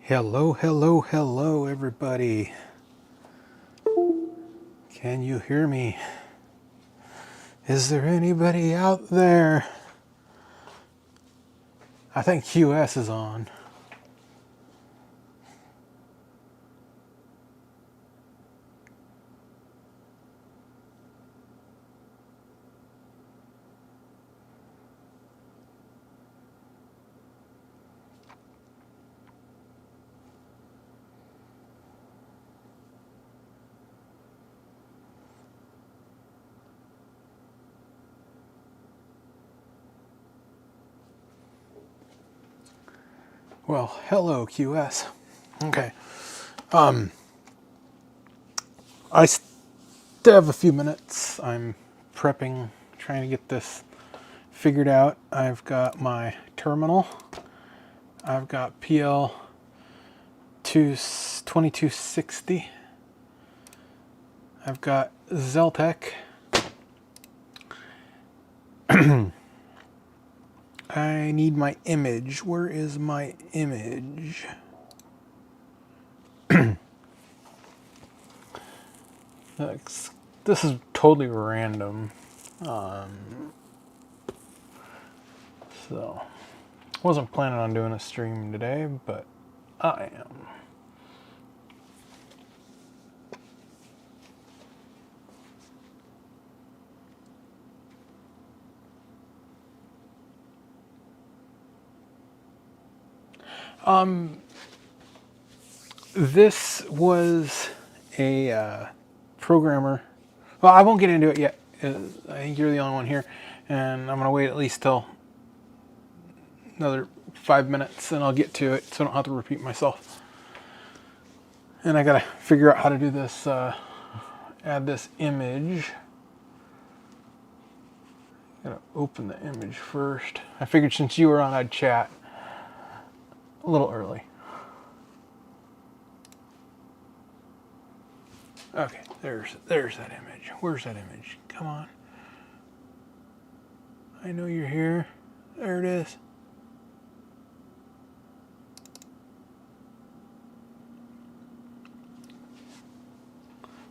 Hello, hello, hello, everybody. Can you hear me? Is there anybody out there? I think QS is on. Well, hello, QS. Okay. I still have a few minutes. I'm prepping, trying to get this figured out. I've got my terminal. I've got PL 2260. I've got Zeltec. I need my image. Where is my image? This is totally random. So, wasn't planning on doing a stream today, but I am. This was a programmer. Well, I won't get into it yet. I think you're the only one here, and I'm gonna wait at least till another 5 minutes, and I'll get to it, so I don't have to repeat myself. And I gotta figure out how to do this. Add this image. Gotta open the image first. I figured since you were on, I'd chat a little early. Okay, there's that image. Where's that image? Come on. I know you're here. There it is.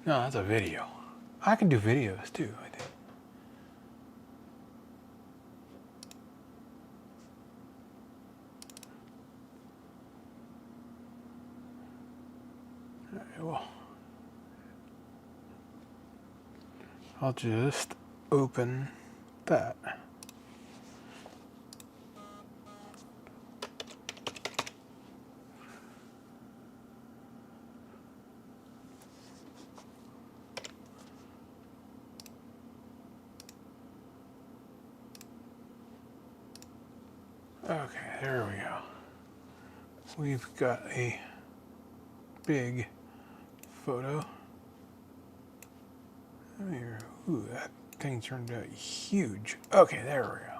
No, that's a video. I can do videos too, I think. All right, well, I'll just open that. Okay, there we go. We've got a big photo. Here. Ooh, that thing turned out huge. Okay, there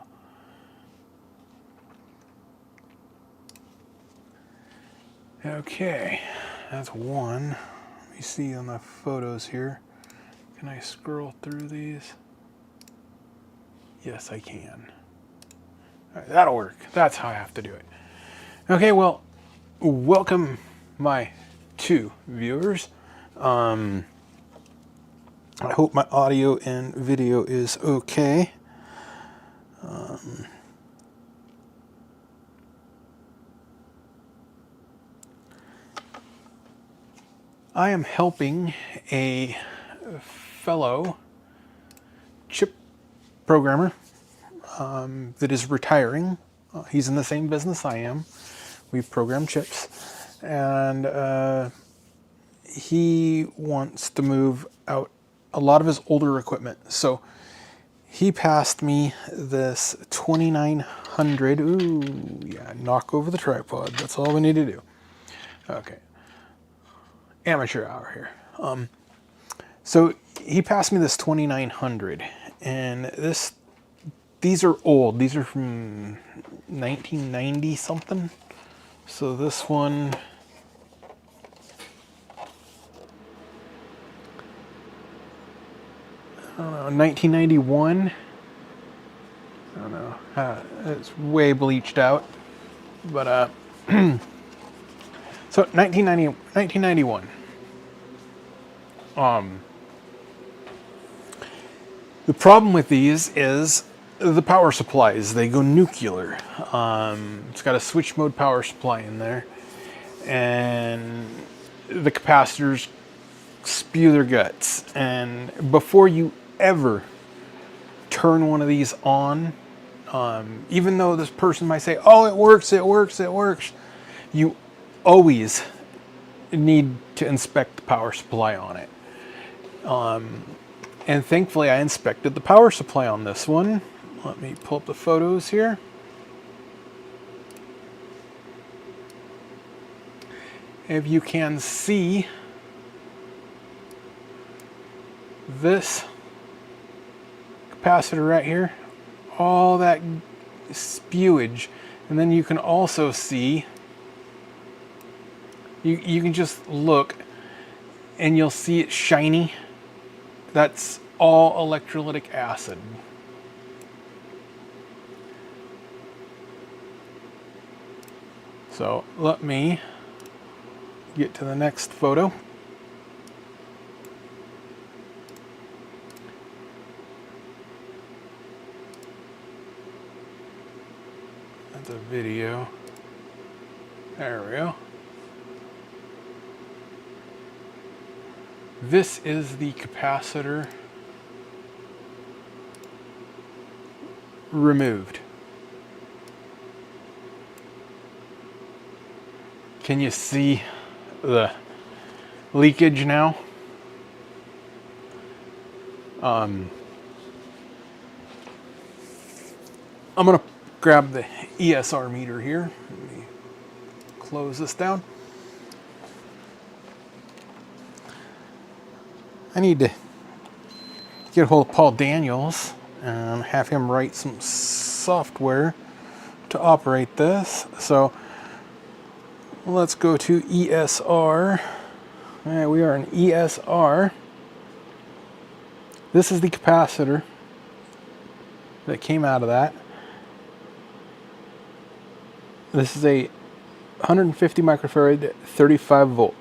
we go. Okay, that's one. Let me see on the photos here. Can I scroll through these? Yes, I can. All right, that'll work. That's how I have to do it. Okay, well, welcome my two viewers. I hope my audio and video is okay. I am helping a fellow chip programmer that is retiring. He's in the same business I am. We program chips. And he wants to move out a lot of his older equipment. So he passed me this 2900. Ooh, yeah, knock over the tripod. That's all we need to do. Okay. Amateur hour here. So he passed me this 2900, and these are old. These are from 1990 something. So this one, I don't know, 1991. I don't know. It's way bleached out, but So 1991. The problem with these is the power supplies. They go nuclear. It's got a switch mode power supply in there, and the capacitors spew their guts. And before you ever turn one of these on, even though this person might say, "Oh, it works, it works, it works," you always need to inspect the power supply on it. And thankfully I inspected the power supply on this one. Let me pull up the photos here. If you can see this capacitor right here, all that spewage, and then you can also see, you can just look and you'll see it shiny. That's all electrolytic acid. So let me get to the next photo. That's a video. There we go. This is the capacitor removed. Can you see the leakage now? I'm gonna grab the ESR meter here. Let me close this down. I need to get a hold of Paul Daniels and have him write some software to operate this. So let's go to ESR. We are in ESR. This is the capacitor that came out of that. This is a 150 microfarad, 35 volt.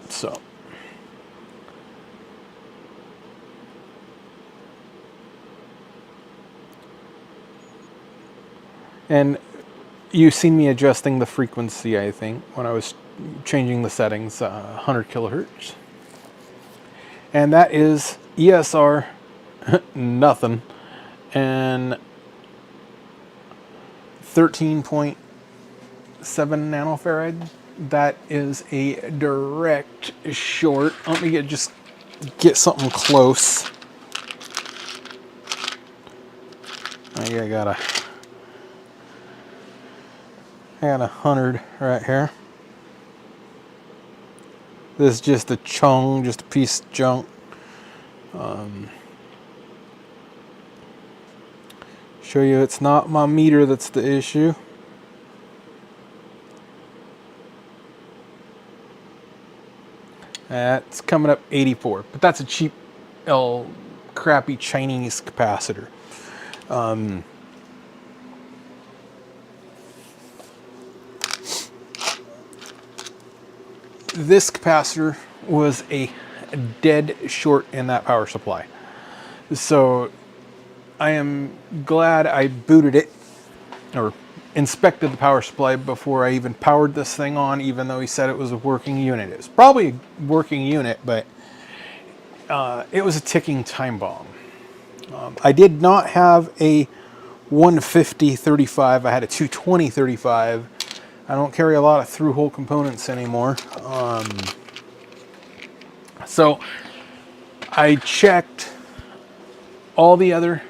So and you've seen me adjusting the frequency, I think, when I was changing the settings, 100 kilohertz. And that is ESR nothing, and 13.7 nanofarad. That is a direct short. Let me just get something close. I got 100 right here. This is just a chunk, just a piece of junk. Show you it's not my meter that's the issue. It's coming up 84, but that's a cheap, crappy Chinese capacitor. This capacitor was a dead short in that power supply. So I am glad I booted it or inspected the power supply before I even powered this thing on, even though he said it was a working unit. It was probably a working unit, but it was a ticking time bomb. I did not have a 150-35. I had a 220-35. I don't carry a lot of through-hole components anymore. So I checked all the other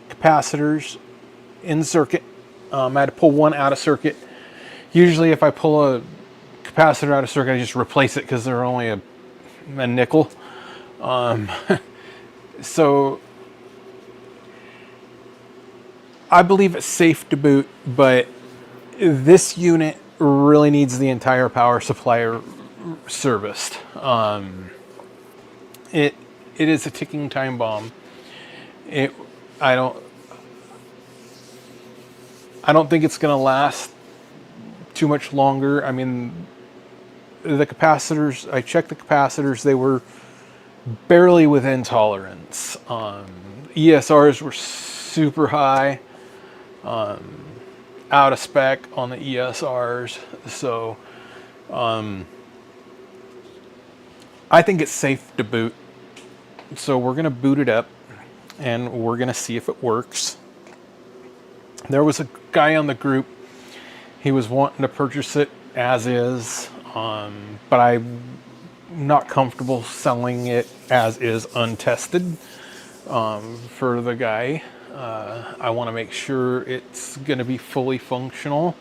capacitors in circuit. I had to pull one out of circuit. Usually if I pull a capacitor out of circuit, I just replace it because they're only a nickel. So I believe it's safe to boot, but this unit really needs the entire power supply serviced. It is a ticking time bomb. I don't think it's going to last too much longer. I mean, the capacitors, I checked the capacitors, they were barely within tolerance. ESRs were super high, out of spec on the ESRs. So I think it's safe to boot. So we're going to boot it up and we're going to see if it works. There was a guy on the group, he was wanting to purchase it as is, but I'm not comfortable selling it as is untested for the guy. I want to make sure it's going to be fully functional.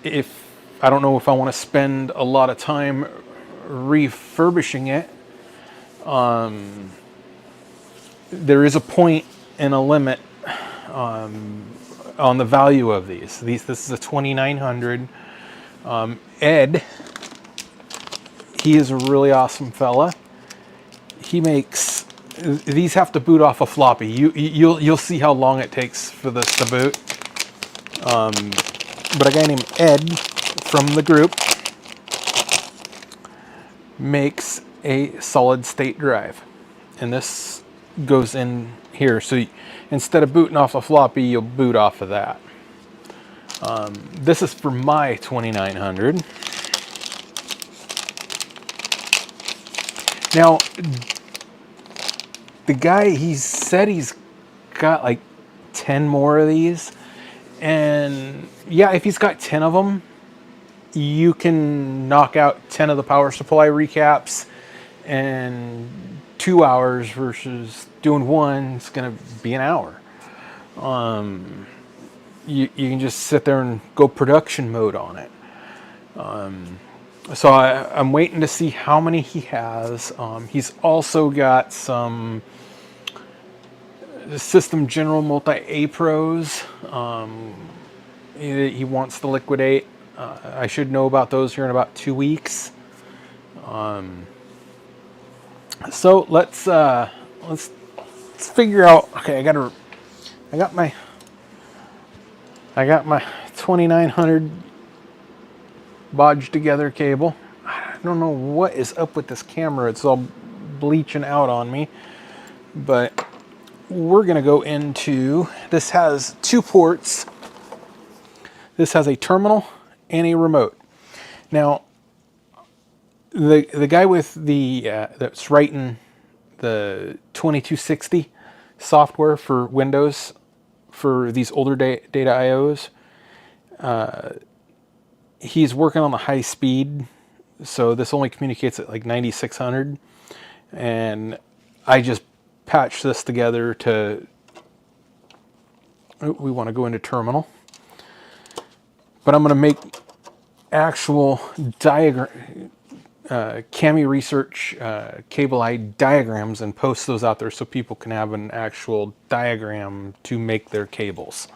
If I don't know if I want to spend a lot of time refurbishing it. There is a point and a limit on the value of these. This is a 2900. Ed, he is a really awesome fella. He makes these have to boot off a floppy. You'll see how long it takes for this to boot. But a guy named Ed from the group makes a solid state drive, and this goes in here. So instead of booting off a floppy, you'll boot off of that. This is for my 2900. Now, the guy, he said he's got like 10 more of these, and yeah, if he's got 10 of them, you can knock out 10 of the power supply recaps in 2 hours versus doing one. It's going to be an hour. You can just sit there and go production mode on it. So I'm waiting to see how many he has. He's also got some System General Multi-A Pros he wants to liquidate. I should know about those here in about 2 weeks. So let's figure out. Okay, I got my 2900 bodged together cable. I don't know what is up with this camera. It's all bleaching out on me. But we're gonna go into, this has 2 ports. This has a terminal and a remote. Now, the guy with the that's writing the 2260 software for Windows for these older data IOs, he's working on the high speed, so this only communicates at like 9600, and I just patched this together to, we want to go into terminal, but I'm going to make actual diagram, Cami Research cable eye diagrams and post those out there so people can have an actual diagram to make their cables.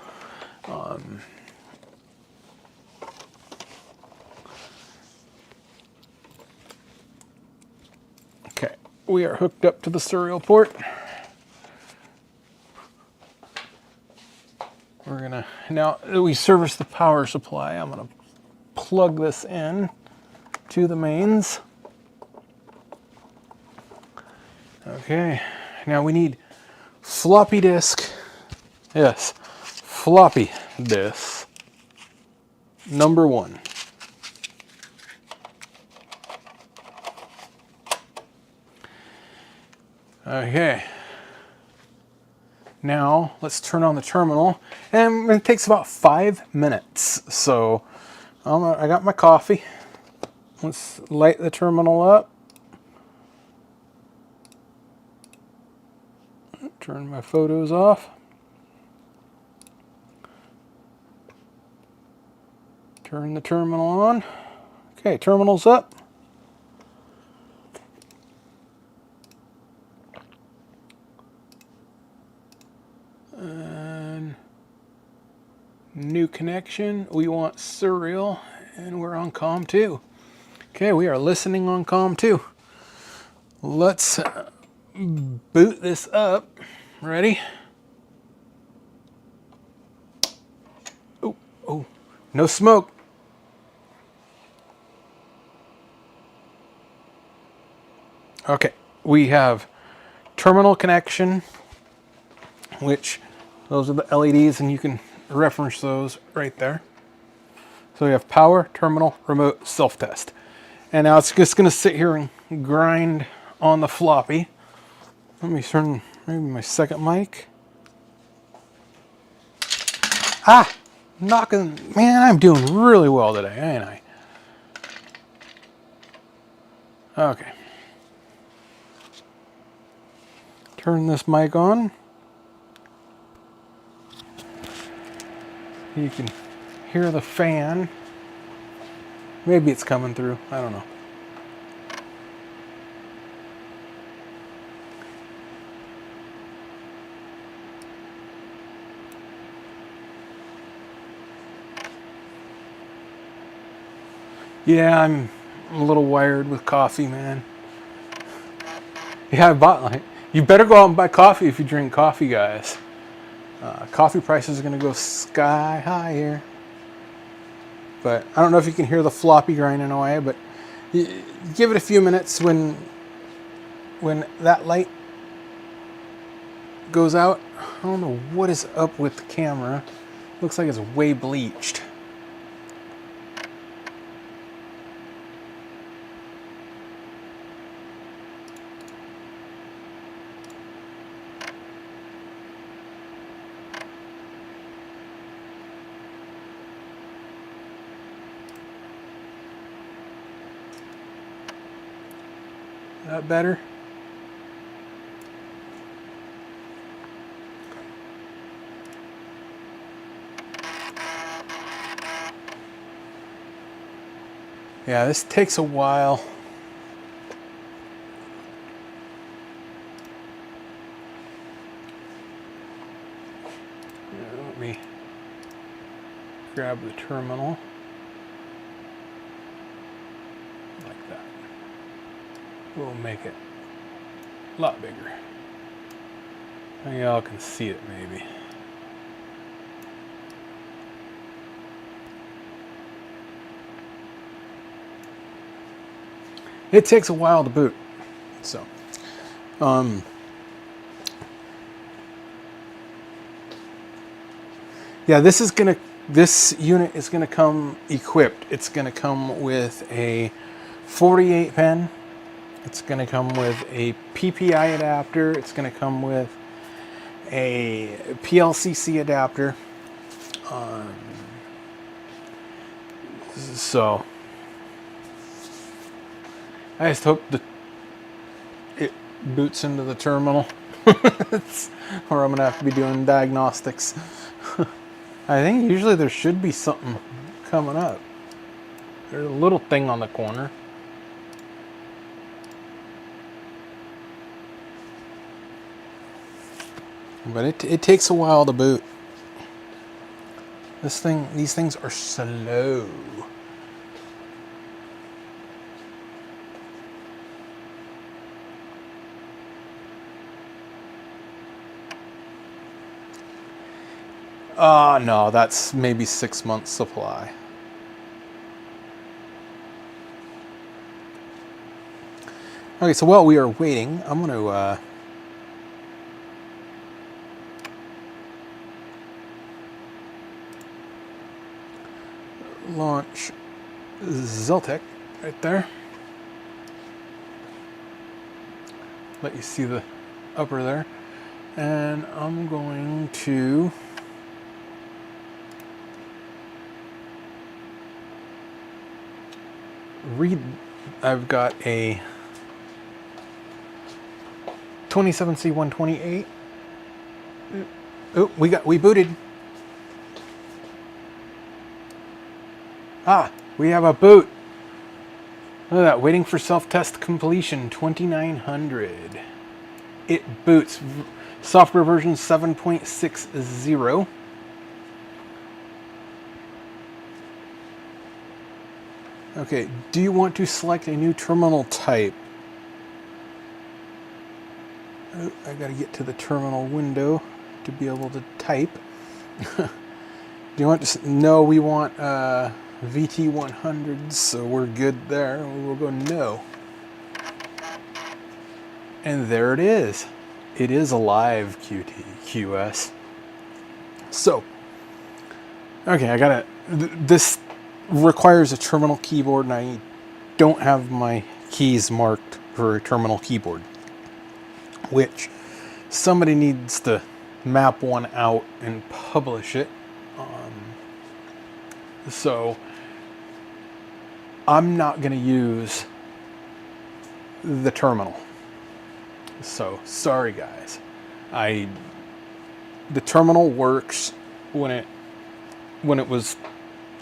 Okay, we are hooked up to the serial port. We're gonna, now that we service the power supply, I'm gonna plug this in to the mains. Okay, now we need floppy disk. Yes, floppy disk number 1. Okay. Now let's turn on the terminal, and it takes about 5 minutes. So I got my coffee. Let's light the terminal up. Turn my photos off. Turn the terminal on. Okay, terminal's up. And new connection. We want serial, and we're on COM 2. Okay, we are listening on COM 2. Let's boot this up. Ready? Oh, No smoke. Okay, we have terminal connection, which those are the LEDs, and you can reference those right there. So we have power, terminal, remote, self-test. And now it's just going to sit here and grind on the floppy. Let me turn maybe my second mic. Ah! Knocking. Man, I'm doing really well today, ain't I? Okay. Turn this mic on. You can hear the fan. Maybe it's coming through. I don't know. Yeah, I'm a little wired with coffee, man. Yeah, I bought like. You better go out and buy coffee if you drink coffee, guys. Coffee prices are going to go sky high here. But I don't know if you can hear the floppy grinding away, but give it a few minutes when that light goes out. I don't know what is up with the camera. Looks like it's way bleached. That better? Yeah, this takes a while. Let me grab the terminal. Like that. We'll make it a lot bigger. Y'all can see it maybe. It takes a while to boot. So, yeah, this unit is gonna come equipped. It's gonna come with a 48 pin. It's gonna come with a PPI adapter. It's gonna come with a PLCC adapter. So I just hope it boots into the terminal, or I'm gonna have to be doing diagnostics. I think usually there should be something coming up. There's a little thing on the corner. But it takes a while to boot. These things are slow. No, that's maybe 6 months supply. Okay, so while we are waiting, I'm going to launch Zeltec right there. Let you see the upper there. And I'm going to I've got a 27C128. Oh, we booted. Ah, we have a boot. Look at that, waiting for self-test completion, 2900. It boots. Software version 7.60. Okay, do you want to select a new terminal type? Oh, I gotta get to the terminal window to be able to type. Do you want to? No, we want VT100s, so we're good there. We'll go no. And there it is. It is a live QS. So, okay, I gotta. This requires a terminal keyboard, and I don't have my keys marked for a terminal keyboard, which somebody needs to map one out and publish it. So I'm not going to use the terminal. So sorry guys. The terminal works when it was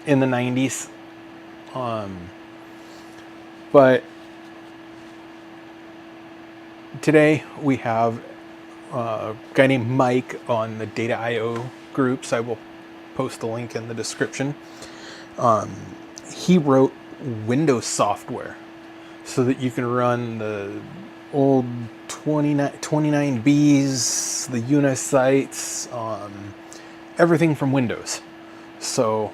in the 90s. But today we have a guy named Mike on the Data.io groups. I will post a link in the description. He wrote Windows software so that you can run the old 29Bs, the Unisites, everything from Windows. So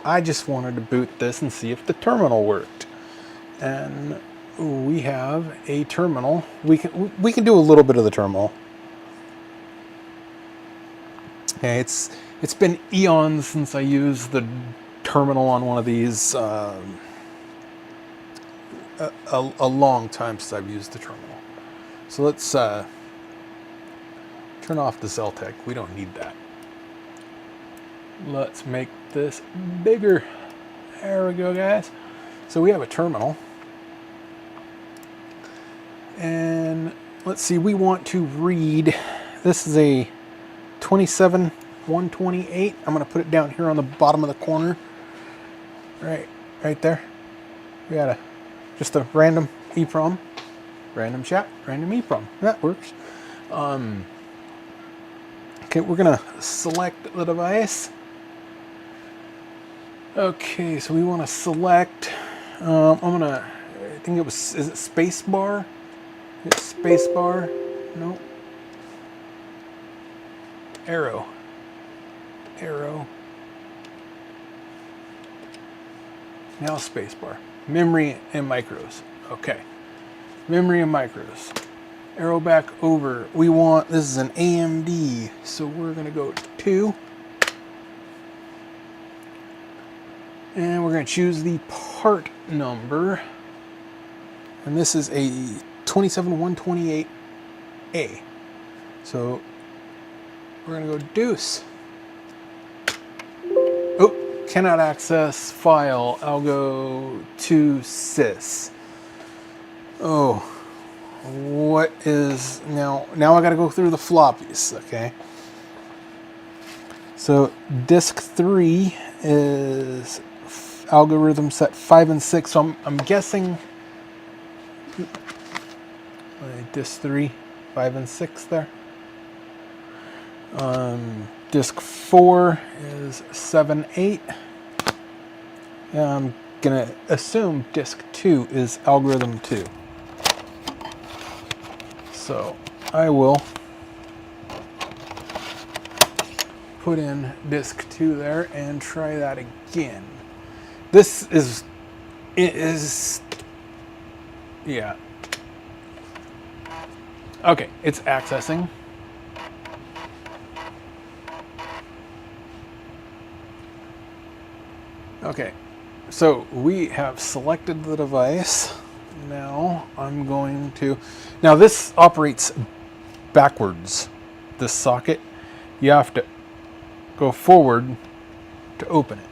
I just wanted to boot this and see if the terminal worked. And we have a terminal. We can do a little bit of the terminal. Okay, it's been eons since I used the terminal on one of these. A long time since I've used the terminal. So let's turn off the Zeltec. We don't need that. Let's make this bigger. There we go, guys. So we have a terminal. And let's see, we want to read. This is a 27128. I'm going to put it down here on the bottom of the corner. Right there. We got just a random EEPROM, random chat, random EEPROM. That works. Okay, we're gonna select the device. Okay, so we want to select. I think it was. Is it spacebar? It's spacebar. No. Arrow. Now spacebar. Memory and micros. Okay. Memory and micros. Arrow back over. We want, this is an AMD, so we're going to go to 2. And we're going to choose the part number. And this is a 27128A. So we're going to go deuce. Oh, cannot access file. I'll go to sys. Oh, what is now I got to go through the floppies. Okay. So disk 3 is algorithm set 5 and 6. So I'm guessing disk 3, 5 and 6 there. Disk 4 is 7, 8. And I'm gonna assume disk 2 is algorithm 2. So I will put in disk 2 there and try that again. This is, yeah. Okay, it's accessing. Okay, so we have selected the device. Now I'm going to, now this operates backwards, this socket. You have to go forward to open it.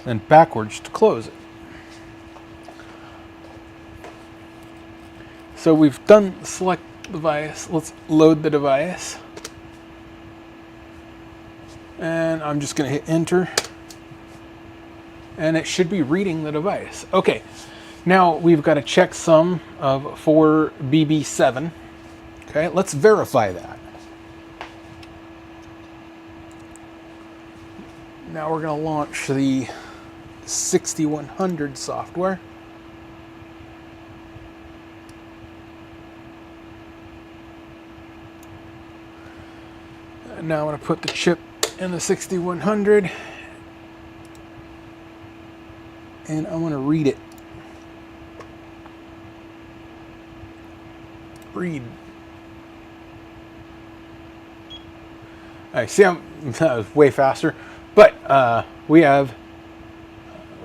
And backwards to close it. So we've done select device. Let's load the device. And I'm just going to hit enter. And it should be reading the device. Okay, now we've got a checksum of 4BB7. Okay, let's verify that. Now we're going to launch the 6100 software. And now I'm going to put the chip in the 6100 and I'm going to read it. Read. I see that was way faster, but we have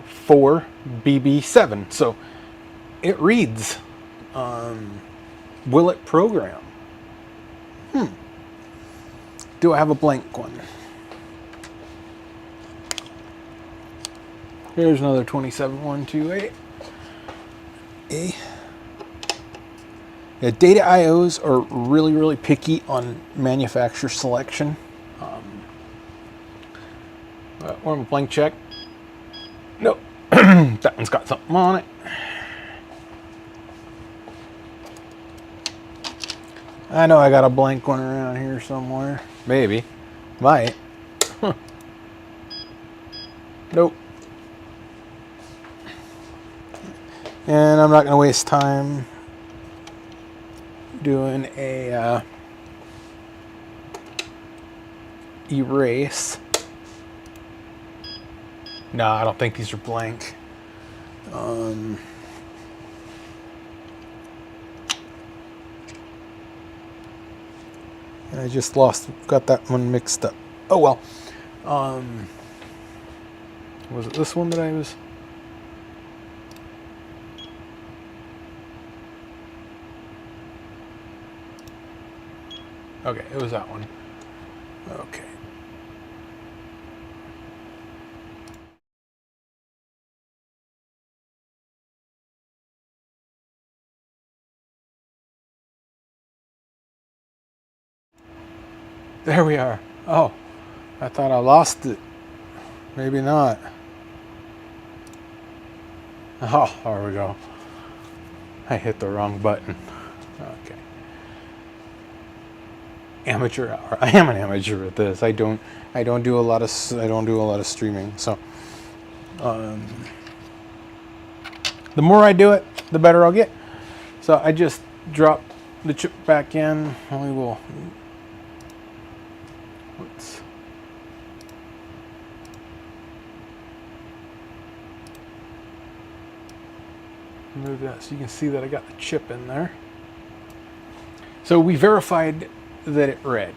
4 BB7, so it reads. Will it program? Do I have a blank one? Here's another 27128. Yeah, data IOs are really picky on manufacturer selection. One blank check. Nope. That one's got something on it. I know I got a blank one around here somewhere. Maybe. Might. Nope. And I'm not going to waste time doing a erase. No, I don't think these are blank. And I just got that one mixed up. Oh well. Was it this one that I was? Okay, it was that one. Okay. There we are. Oh, I thought I lost it. Maybe not. Oh, there we go. I hit the wrong button. Okay. Amateur hour. I am an amateur at this. I don't do a lot of streaming. So, the more I do it, the better I'll get. So I just drop the chip back in. We will. Let's move that so you can see that I got the chip in there. So we verified that it read.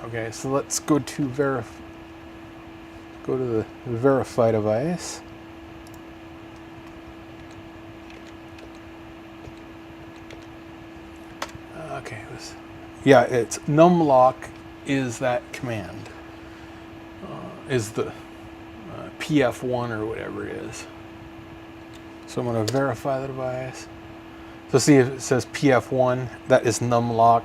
Okay, so let's go to the verify device. Okay, it's numlock is that command. Is the PF1 or whatever it is. So I'm going to verify the device. So see if it says PF1, that is numlock.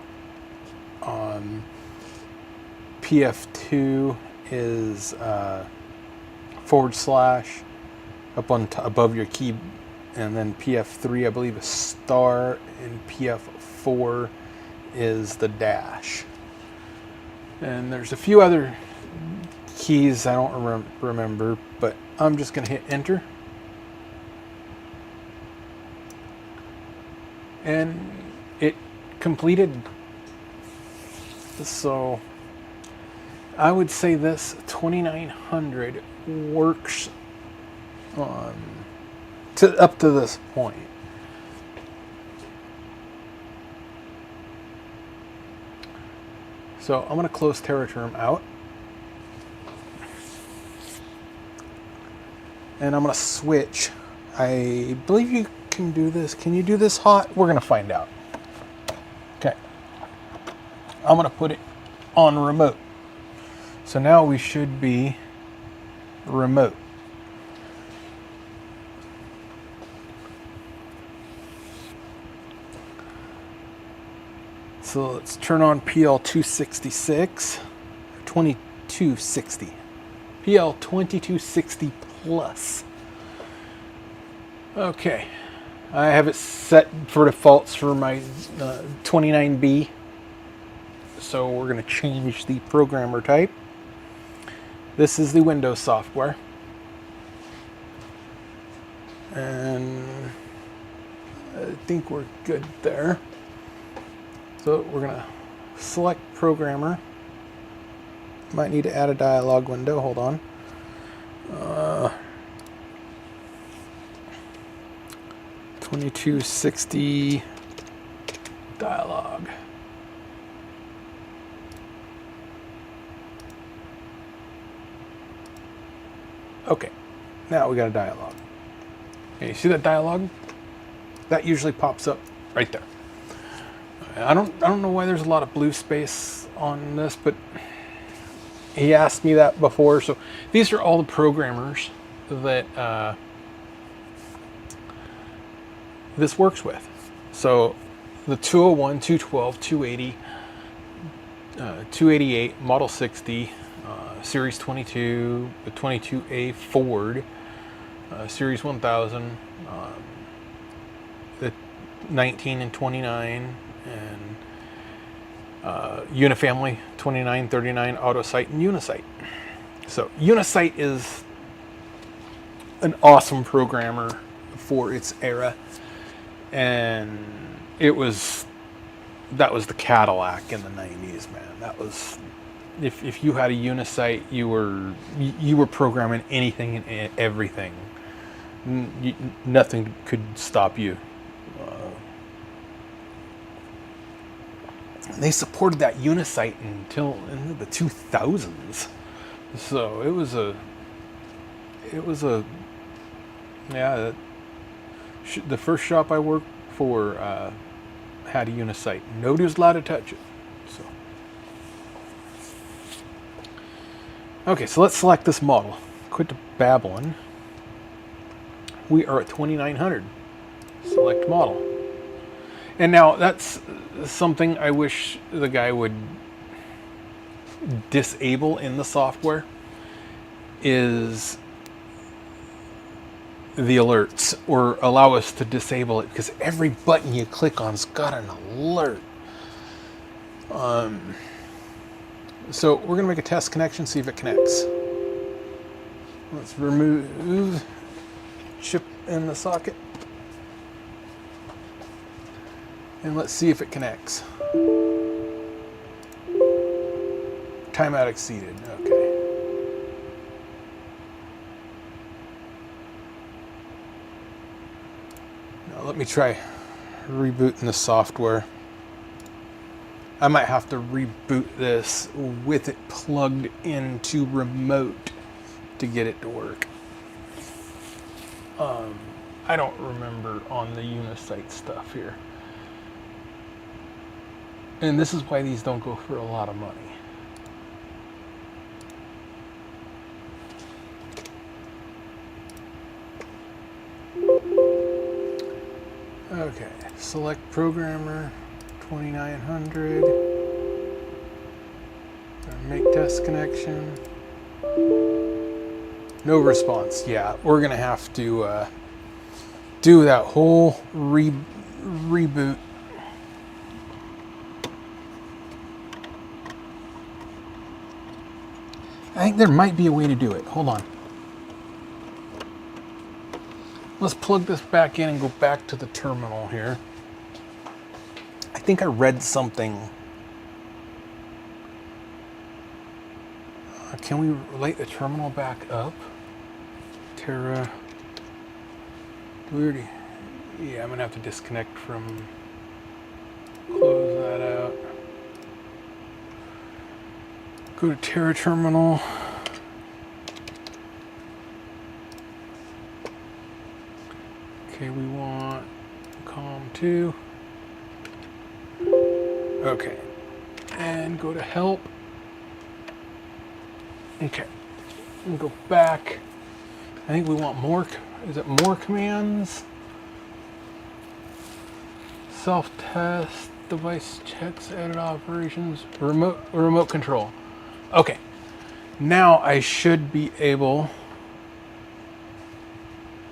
PF2 is / up on above your key, and then PF3 I believe is star, and PF4 is the dash. And there's a few other keys I don't remember, but I'm just going to hit enter. And it completed. So I would say this 2900 works up to this point. So I'm going to close TerraTerm out. And I'm going to switch. I believe you can do this. Can you do this hot? We're going to find out. Okay. I'm going to put it on remote. So now we should be remote. So let's turn on PL266, 2260. PL2260 plus. Okay. I have it set for defaults for my 29B. So we're going to change the programmer type. This is the Windows software. And I think we're good there. So we're going to select programmer. Might need to add a dialog window. Hold on. 2260 dialog. Okay, now we got a dialog. Okay, you see that dialog? That usually pops up right there. I don't know why there's a lot of blue space on this, but he asked me that before. So these are all the programmers that this works with. So the 201, 212, 280, 288, Model 60, Series 22, the 22A Ford, Series 1000, the 19 and 29, and Unifamily 29, 39, AutoSite, and Unisite. So Unisite is an awesome programmer for its era, and that was the Cadillac in the 90s, man. That was, if you had a Unisite, you were programming anything and everything. Nothing could stop you. They supported that Unisite until in the 2000s. So it was a yeah. The first shop I worked for had a Unisite. Nobody was allowed to touch it. So okay, so let's select this model. Quit babbling. We are at 2900. Select model. And now that's something I wish the guy would disable in the software, is the alerts, or allow us to disable it, because every button you click on's got an alert. So we're going to make a test connection, see if it connects. Let's remove chip in the socket. And let's see if it connects. Timeout exceeded. Okay. Now let me try rebooting the software. I might have to reboot this with it plugged into remote to get it to work. I don't remember on the Unisite stuff here. And this is why these don't go for a lot of money. Okay, select programmer, 2900. Make test connection. No response. Yeah, we're gonna have to do that whole reboot. I think there might be a way to do it. Hold on. Let's plug this back in and go back to the terminal here. I think I read something. Can we light the terminal back up? Terra. Do we already? Yeah, I'm gonna have to disconnect from. Close that out. Go to Terra terminal. Okay, we want COM2. Okay, and go to help. Okay, and go back. I think we want more. Is it more commands? Self-test, device checks, edit operations, remote control. Okay, now I should be able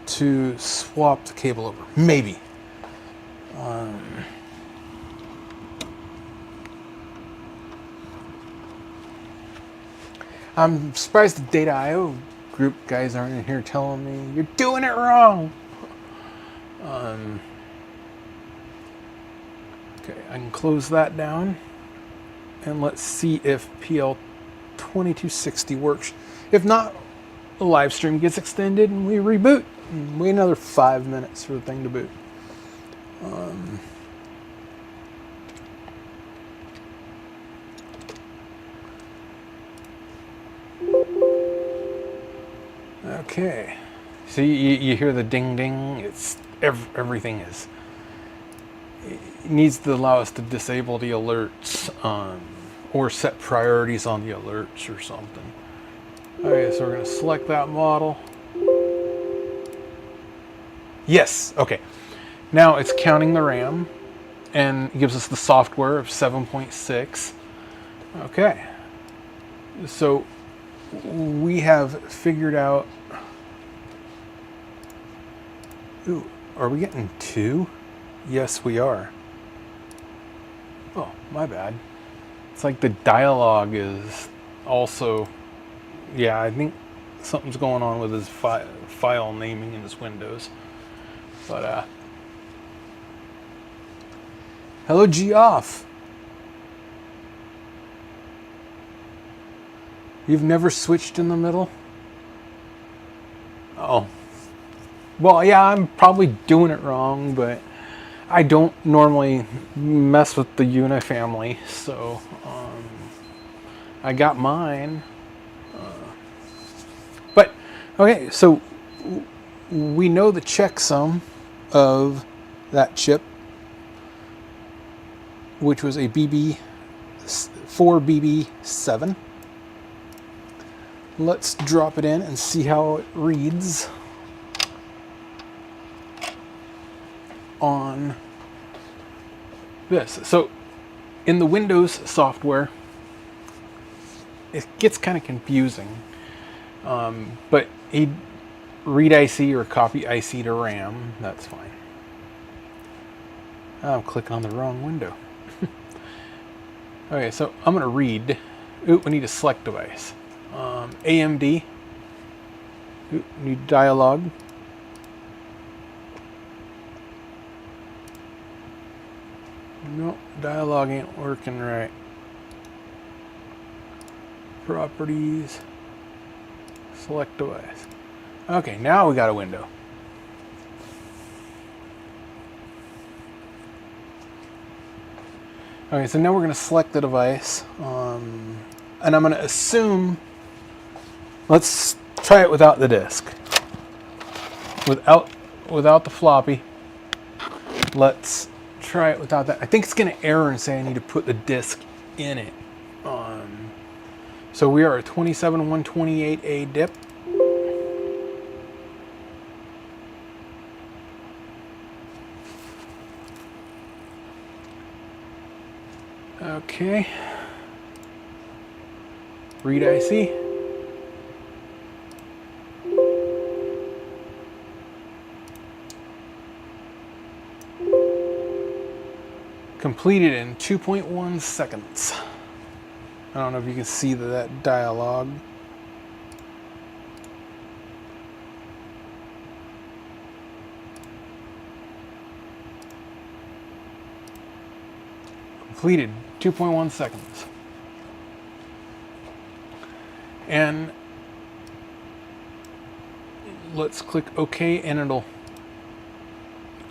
to swap the cable over. Maybe. I'm surprised the Data IO group guys aren't in here telling me you're doing it wrong. Okay, I can close that down, and let's see if 2260 works. If not, the live stream gets extended and we reboot. And wait another 5 minutes for the thing to boot. Okay. So you hear the ding ding. It's everything is. It needs to allow us to disable the alerts or set priorities on the alerts or something. Okay, so we're going to select that model. Yes, okay. Now it's counting the RAM and gives us the software of 7.6. Okay. So we have figured out... Ooh, are we getting 2? Yes, we are. Oh, my bad. It's like the dialogue is also... Yeah, I think something's going on with his file naming in his Windows. But, hello, Geoff. You've never switched in the middle? Oh. Well, yeah, I'm probably doing it wrong, but I don't normally mess with the unifamily, so I got mine. But, okay, so we know the checksum of that chip, which was a BB7. Let's drop it in and see how it reads on this. So in the Windows software, it gets kind of confusing, but a read IC or copy IC to RAM, that's fine. I'm clicking on the wrong window. Okay, so I'm going to read. Ooh, we need a select device. AMD. Ooh, need dialogue. Nope, dialogue ain't working right. Properties. Select device. Okay, now we got a window. Okay, so now we're going to select the device. And I'm going to assume... Let's try it without the disk. Without the floppy. Let's try it without that. I think it's going to error and say I need to put the disk in it. So we are at 27128A dip. Okay. Read IC. Completed in 2.1 seconds. I don't know if you can see that dialogue. Completed 2.1 seconds. And let's click OK, and it'll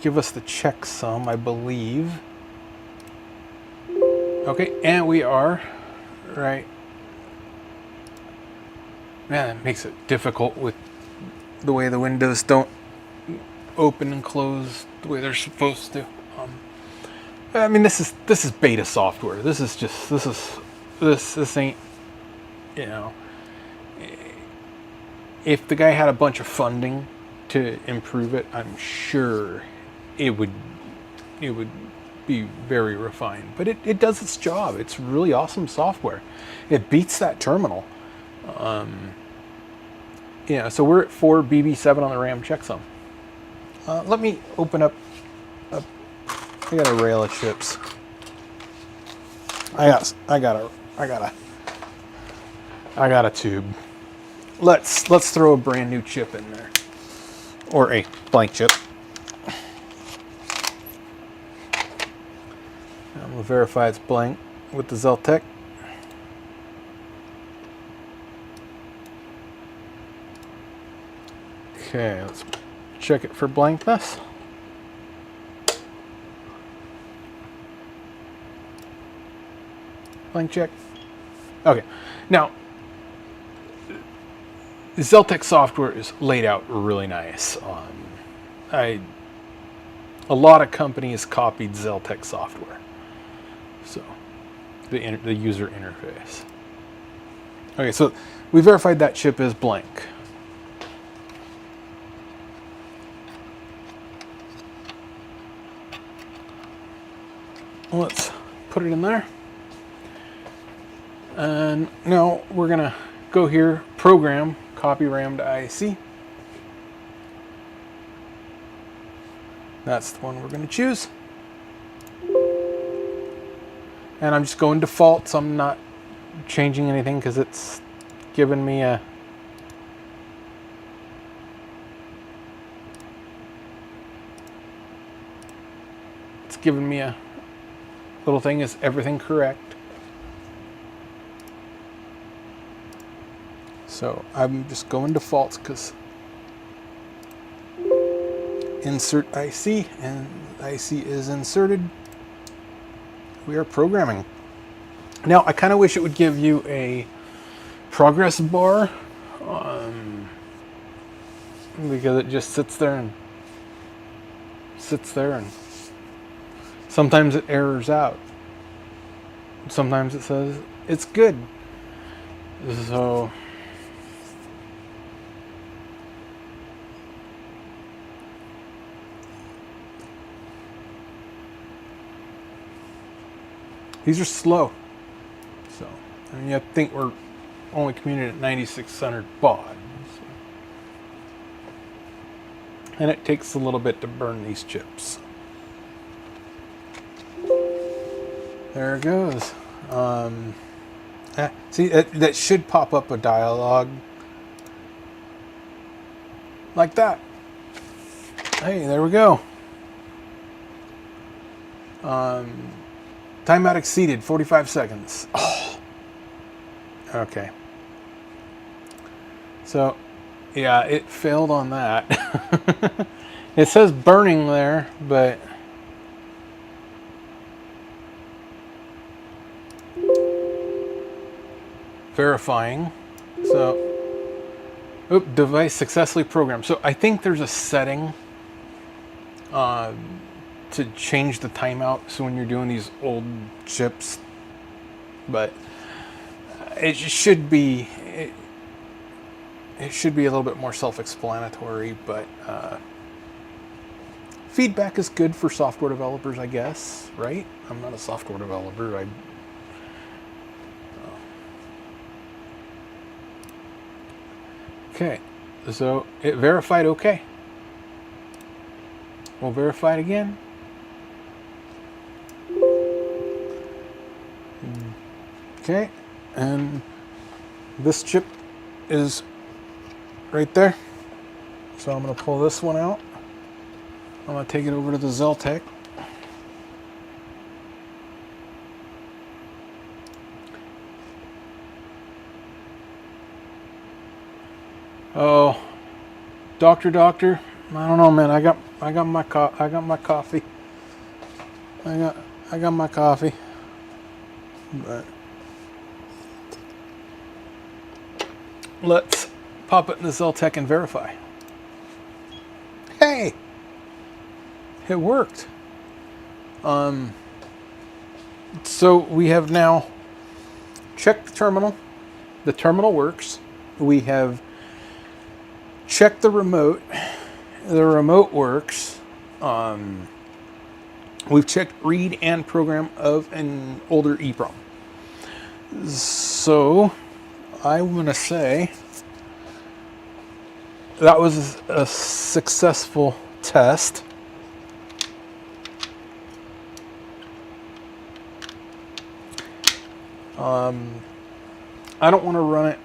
give us the checksum, I believe. Okay, and we are right. Man, that makes it difficult with the way the windows don't open and close the way they're supposed to. I mean, this is beta software. This ain't, you know. If the guy had a bunch of funding to improve it, I'm sure it would be very refined. But it does its job. It's really awesome software. It beats that terminal. Yeah, so we're at 4 BB7 on the RAM checksum. Let me open up. I got a rail of chips. I got a tube. Let's throw a brand new chip in there, or a blank chip. I'm gonna verify it's blank with the Zeltec. Okay, let's check it for blankness. Blank check. Okay, now Zeltec software is laid out really nice. A lot of companies copied Zeltec software, so the user interface. Okay, so we verified that chip is blank. Let's put it in there. And now we're gonna go here, program, copy RAM to IC. That's the one we're gonna choose. And I'm just going default, so I'm not changing anything because it's giving me a little thing. Is everything correct? So I'm just going defaults because insert IC, and IC is inserted. We are programming. Now I kind of wish it would give you a progress bar, because it just sits there and sometimes it errors out. Sometimes it says it's good. So these are slow. So I mean, I think we're only commuting at 9600 baud. So. And it takes a little bit to burn these chips. There it goes. See, that should pop up a dialog like that. Hey, there we go. Timeout exceeded, 45 seconds. Oh. Okay. So, yeah, it failed on that. It says burning there, but verifying. So, device successfully programmed. So I think there's a setting to change the timeout. So when you're doing these old chips, but it should be it should be a little bit more self-explanatory. But feedback is good for software developers, I guess. Right? I'm not a software developer. Okay, so it verified okay. We'll verify it again. Okay, and this chip is right there. So I'm going to pull this one out. I'm going to take it over to the Zeltec. Oh, doctor, I don't know, man. I got my coffee. I got my coffee. But let's pop it in the Zeltec and verify. Hey, it worked. So we have now checked the terminal. The terminal works. We have check the remote. The remote works. We've checked read and program of an older EEPROM. So I'm going to say that was a successful test. I don't want to run it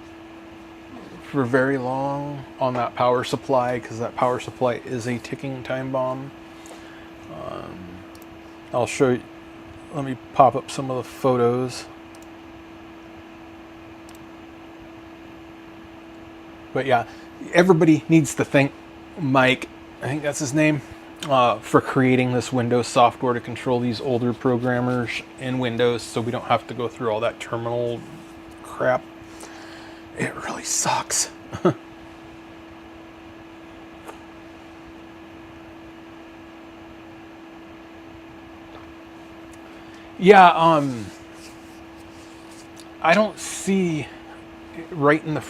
for very long on that power supply because that power supply is a ticking time bomb. I'll show you. Let me pop up some of the photos. But yeah, everybody needs to think Mike, I think that's his name, for creating this Windows software to control these older programmers in Windows so we don't have to go through all that terminal crap. It really sucks. Yeah, I don't see right in the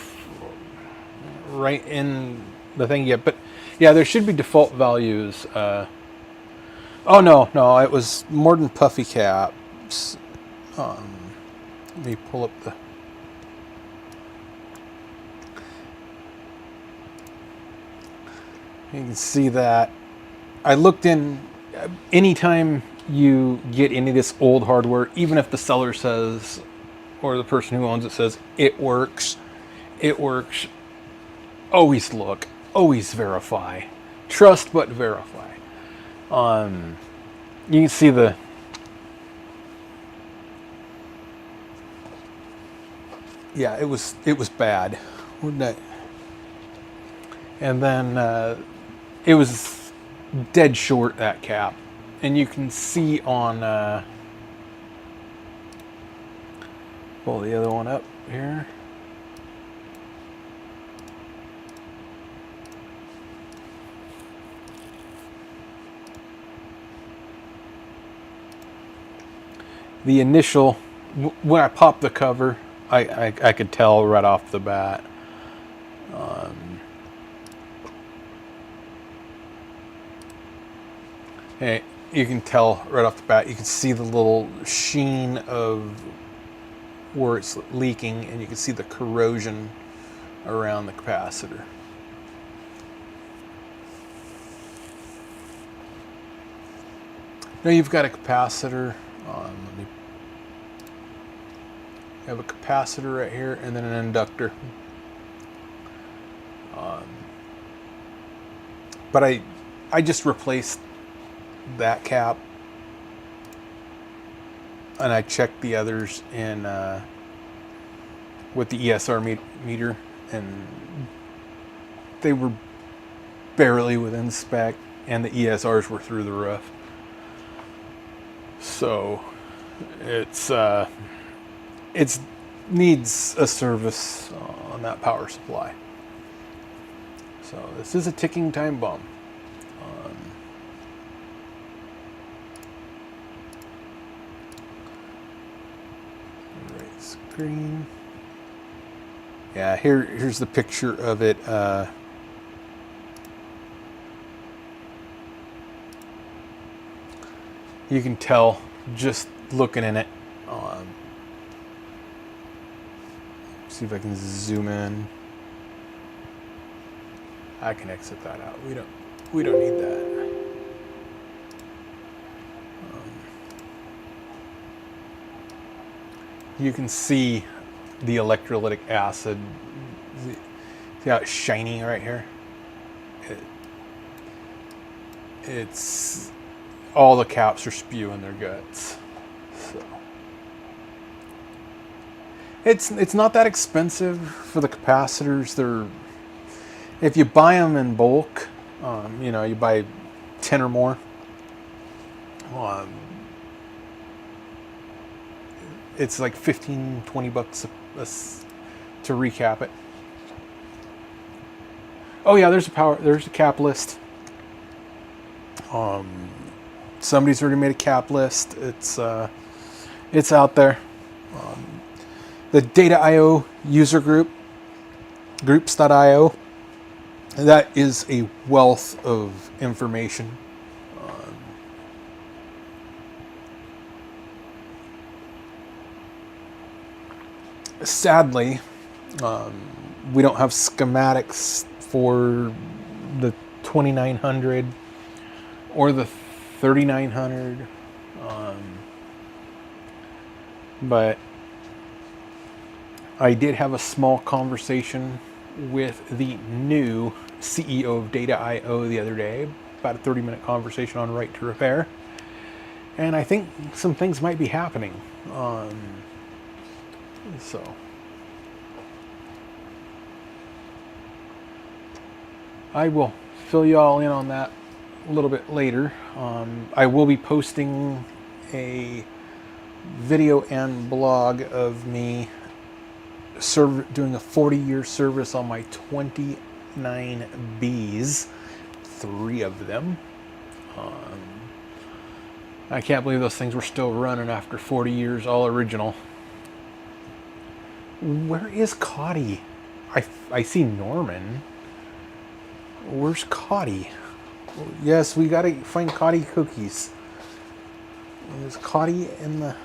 thing yet, but yeah, there should be default values. Oh no, it was more than puffy caps. Let me pull up the. You can see that I looked in. Anytime you get any of this old hardware, even if the seller says, or the person who owns it says it works, always look, always verify, trust but verify. You can see yeah, it was bad, wouldn't it? And then it was dead short, that cap, and you can see on pull the other one up here. The initial, when I popped the cover, I could tell right off the bat. Hey, you can tell right off the bat. You can see the little sheen of where it's leaking, and you can see the corrosion around the capacitor. Now you've got a capacitor. You have a capacitor right here, and then an inductor. But I just replaced that cap, and I checked the others in with the ESR meter, and they were barely within spec, and the ESRs were through the roof. So it's needs a service on that power supply. So this is a ticking time bomb. Right screen. Yeah, here's the picture of it. You can tell just looking in it. See if I can zoom in. I can exit that out. We don't need that. You can see the electrolytic acid. See how it's shining right here? It's all the caps are spewing their guts. So it's not that expensive for the capacitors. They're, if you buy them in bulk, you buy 10 or more. It's like 15, 20 bucks to recap it. Oh yeah, there's a cap list. Somebody's already made a cap list. It's out there. The Data.io user group, groups.io, that is a wealth of information. Sadly, we don't have schematics for the 2900 or the 3900, but I did have a small conversation with the new CEO of Data.io the other day, about a 30-minute conversation on right to repair, and I think some things might be happening. So I will fill you all in on that a little bit later. I will be posting a video and blog of me doing a 40-year service on my 29 Bs, 3 of them. I can't believe those things were still running after 40 years, all original. Where is Cotty? I see Norman. Where's Cotty? Yes, we gotta find Cotty cookies. Is Cotty in the...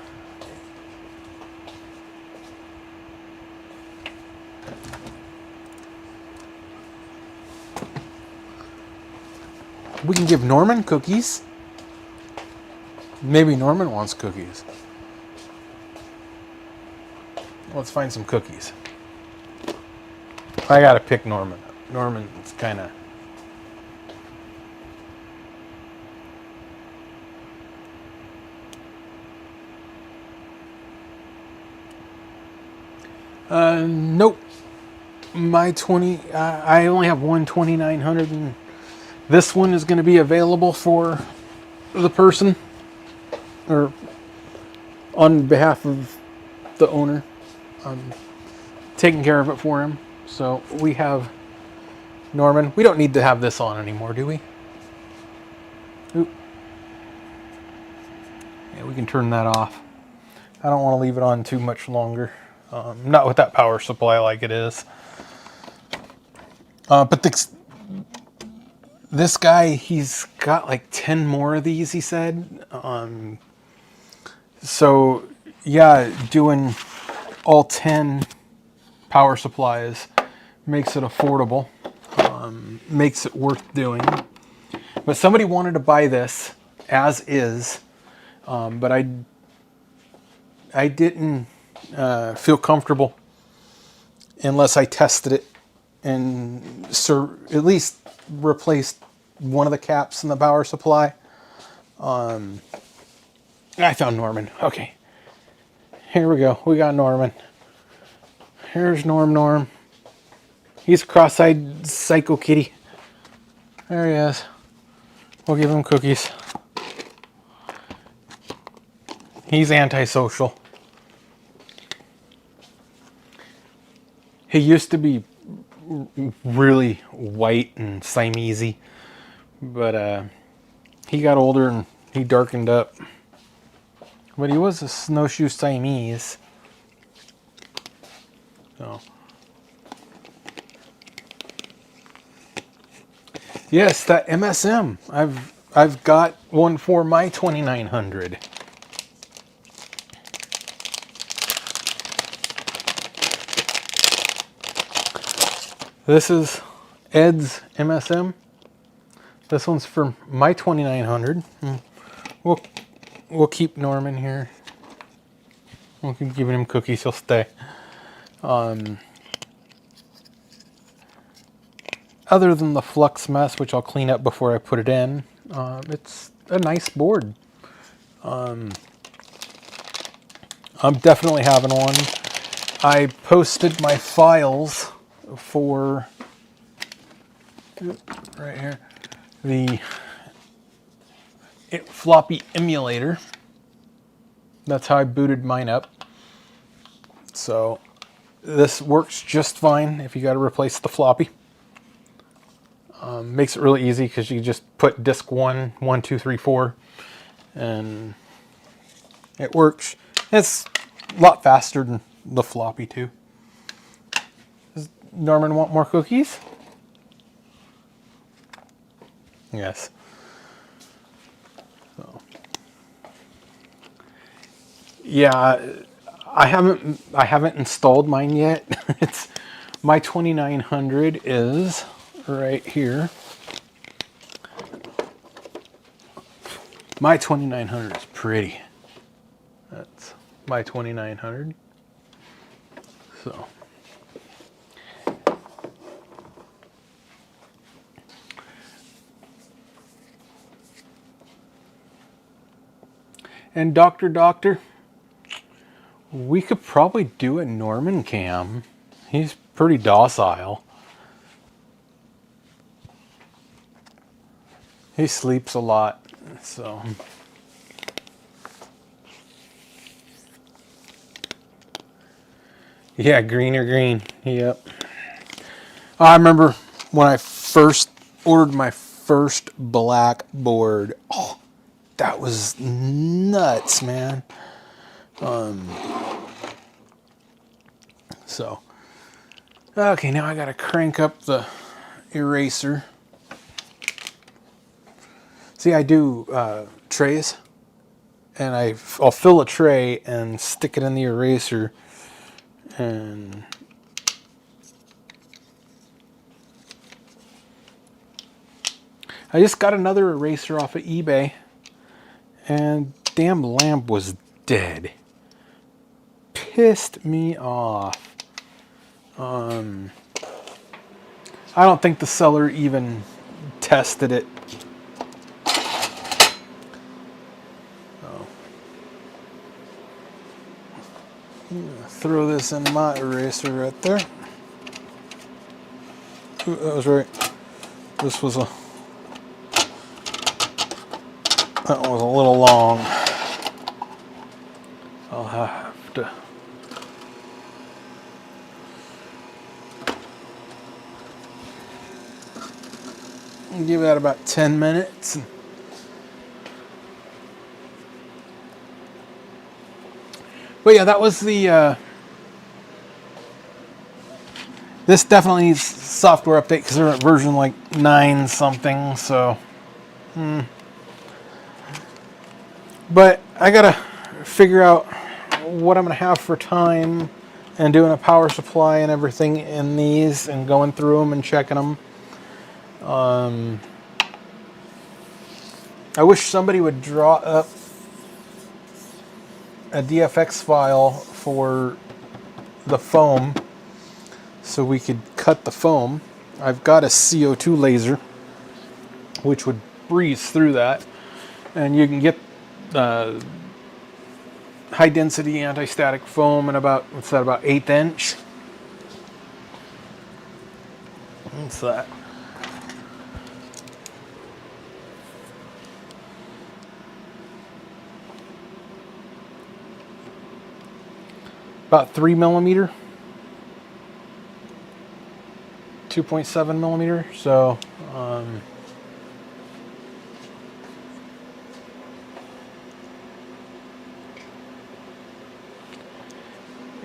We can give Norman cookies. Maybe Norman wants cookies. Let's find some cookies. I gotta pick Norman. Norman's kind of... Nope. My 20... I only have one 2900, and this one is going to be available for the person, or on behalf of the owner. I'm taking care of it for him. So we have Norman. We don't need to have this on anymore, do we? Oop. Yeah, we can turn that off. I don't want to leave it on too much longer. Not with that power supply like it is. But this guy, he's got like 10 more of these, he said. So, yeah, doing all 10 power supplies makes it affordable. Makes it worth doing. But somebody wanted to buy this as is. But I didn't feel comfortable unless I tested it and at least replaced one of the caps in the power supply. I found Norman. Okay. Here we go. We got Norman. Here's Norm. He's a cross-eyed psycho kitty. There he is. We'll give him cookies. He's antisocial. He used to be really white and Siamese, but he got older and he darkened up. But he was a snowshoe Siamese. So, yes, that MSM. I've got one for my 2900. This is Ed's MSM. This one's for my 2900. We'll keep Norman here. We'll keep giving him cookies. He'll stay. Other than the flux mess, which I'll clean up before I put it in, it's a nice board. I'm definitely having one. I posted my files for right here the floppy emulator. That's how I booted mine up. So this works just fine if you got to replace the floppy. Makes it really easy because you just put disk 1, 2, 3, 4, and it works. It's a lot faster than the floppy too. Does Norman want more cookies? Yes. So, yeah, I haven't installed mine yet. It's my 2900 is right here. My 2900 is pretty. That's my 2900. So. And Doctor, we could probably do a Norman cam. He's pretty docile. He sleeps a lot, so. Yeah, green or green. Yep. I remember when I first ordered my first blackboard. Oh, that was nuts, man. So, okay, now I gotta crank up the eraser. See, I do trays, and I'll fill a tray and stick it in the eraser, and I just got another eraser off of eBay, and damn lamp was dead. Pissed me off. I don't think the seller even tested it. Throw this in my eraser right there. Ooh, that was right. This was that was a little long. I'll have to give that about 10 minutes. But yeah, that was the this definitely needs software update because they're at version like 9 something, so but I gotta figure out what I'm gonna have for time and doing a power supply and everything in these and going through them and checking them. I wish somebody would draw up a DFX file for the foam so we could cut the foam. I've got a CO2 laser which would breeze through that, and you can get high density anti-static foam in about, what's that, about 1/8 inch? What's that? About 3 millimeter, 2.7 millimeter. So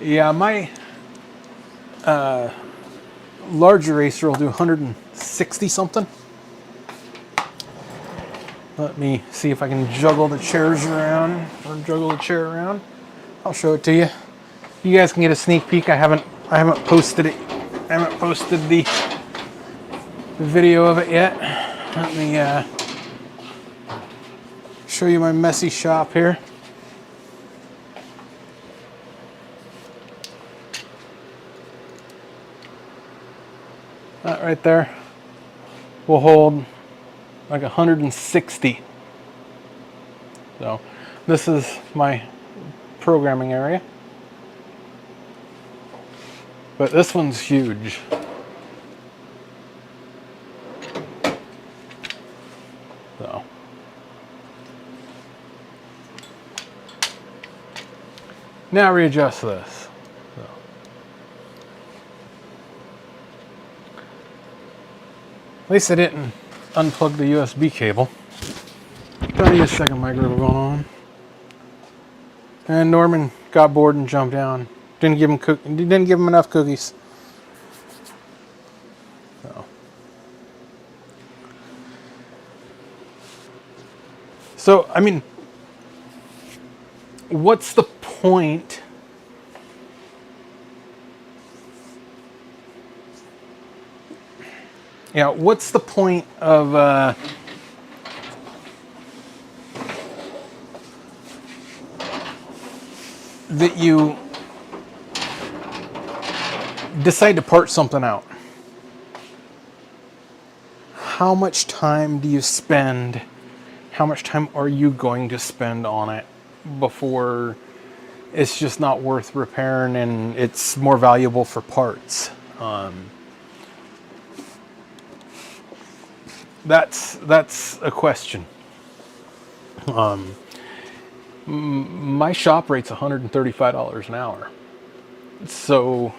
yeah, my large eraser will do 160 something. Let me see if I can juggle the chairs around, or juggle the chair around. I'll show it to you. You guys can get a sneak peek. I haven't posted it. I haven't posted the video of it yet. Let me show you my messy shop here. That right there will hold like 160. So this is my programming area. But this one's huge. So now readjust this. So. At least I didn't unplug the USB cable. Got a second microwave going on. And Norman got bored and jumped down. Didn't give him enough cookies. So I mean, what's the point? Yeah, what's the point of that you decide to part something out? How much time do you spend? How much time are you going to spend on it before it's just not worth repairing and it's more valuable for parts? That's a question. My shop rate's $135 an hour. So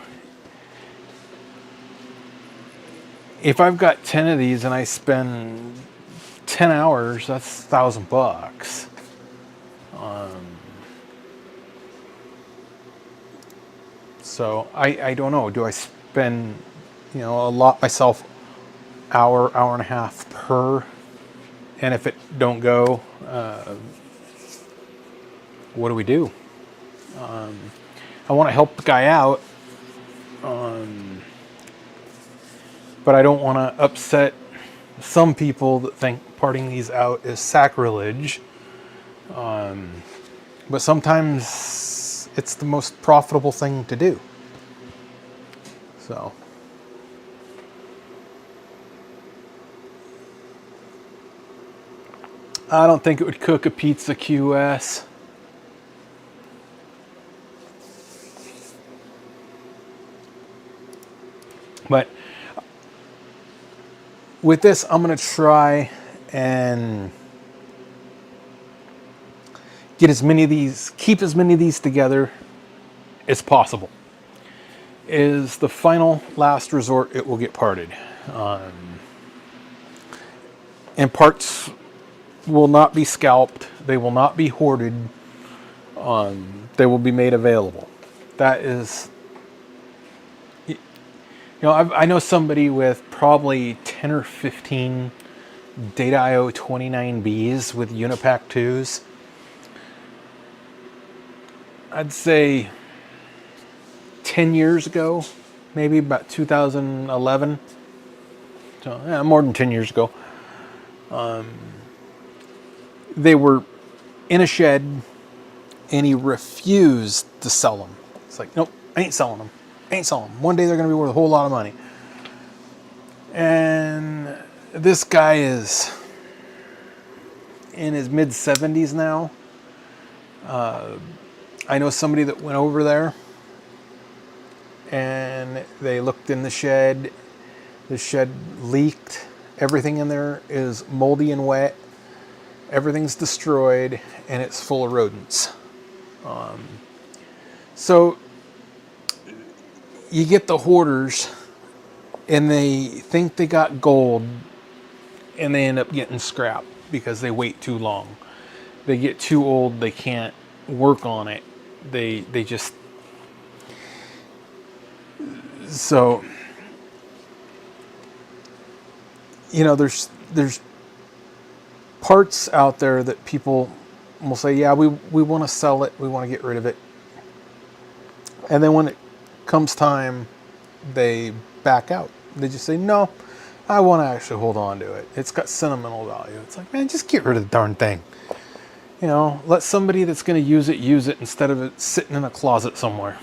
if I've got 10 of these and I spend 10 hours, that's $1,000. So I don't know. Do I spend, a lot myself, hour and a half per? And if it don't go, what do we do? I want to help the guy out, but I don't want to upset some people that think parting these out is sacrilege. But sometimes it's the most profitable thing to do. So. I don't think it would cook a pizza QS. But with this, I'm going to try and get as many of these, keep as many of these together as possible. Is the final last resort, it will get parted. And parts will not be scalped. They will not be hoarded. They will be made available. That is, I know somebody with probably 10 or 15 Data IO 29Bs with Unipack 2s. I'd say 10 years ago, maybe about 2011, so more than 10 years ago, they were in a shed and he refused to sell them. It's like, nope, I ain't selling them. I ain't selling them. One day they're going to be worth a whole lot of money. And this guy is in his mid 70s now. I know somebody that went over there and they looked in the shed. The shed leaked. Everything in there is moldy and wet. Everything's destroyed and it's full of rodents. So you get the hoarders and they think they got gold and they end up getting scrap because they wait too long. They get too old, they can't work on it. They just, so, there's parts out there that people will say, yeah, we want to sell it, we want to get rid of it. And then when it comes time, they back out. They just say, no, I want to actually hold on to it. It's got sentimental value. It's like, man, just get rid of the darn thing. Let somebody that's going to use it instead of it sitting in a closet somewhere.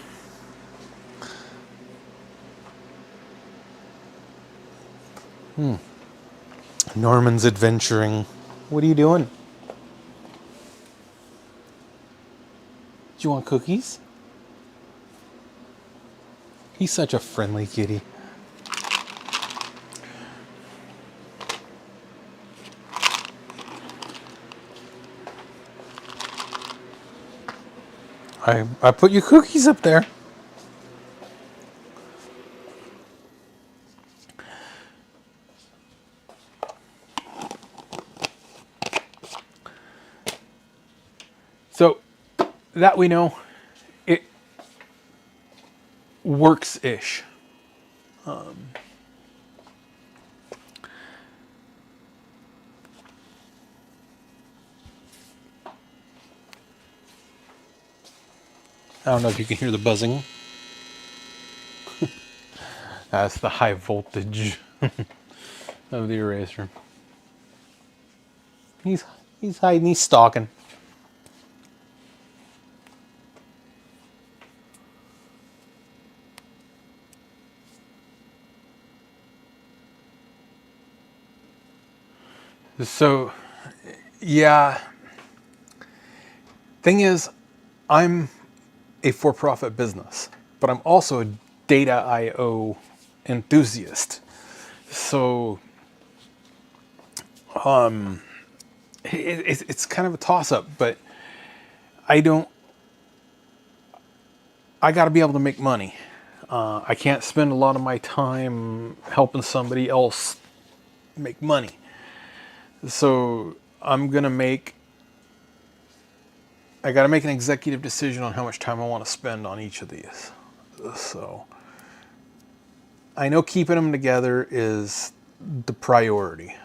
Norman's adventuring. What are you doing? Do you want cookies? He's such a friendly kitty. I put your cookies up there. So that we know, it works-ish. I don't know if you can hear the buzzing. That's the high voltage of the eraser. He's hiding, he's stalking. So, yeah. Thing is, I'm a for-profit business, but I'm also a Data IO enthusiast. So It's kind of a toss-up, but I got to be able to make money. I can't spend a lot of my time helping somebody else make money. So I got to make an executive decision on how much time I want to spend on each of these. So I know keeping them together is the priority.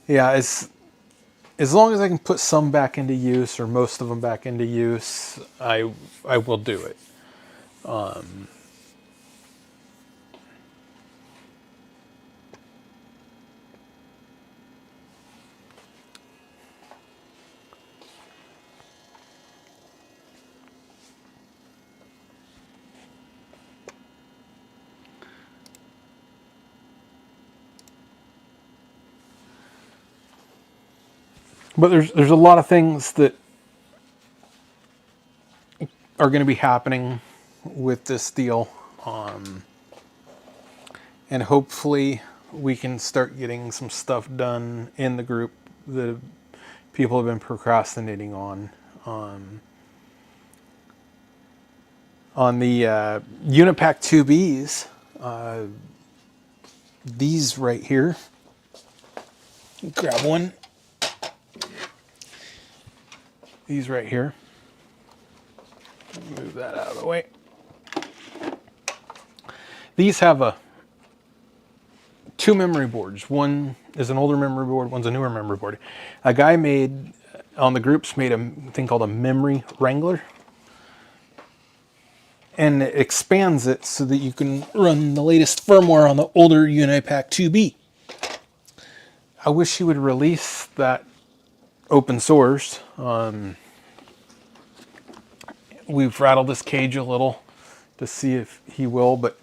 Yeah, as long as I can put some back into use or most of them back into use, I will do it. But there's a lot of things that are going to be happening with this deal, and hopefully we can start getting some stuff done in the group that people have been procrastinating on. On the Unipack 2Bs, these right here. Grab one. These right here. Move that out of the way. These have two memory boards. One is an older memory board, one's a newer memory board. A guy on the groups made a thing called a memory wrangler. And it expands it so that you can run the latest firmware on the older Unipack 2B. I wish he would release that open source. We've rattled this cage a little to see if he will, but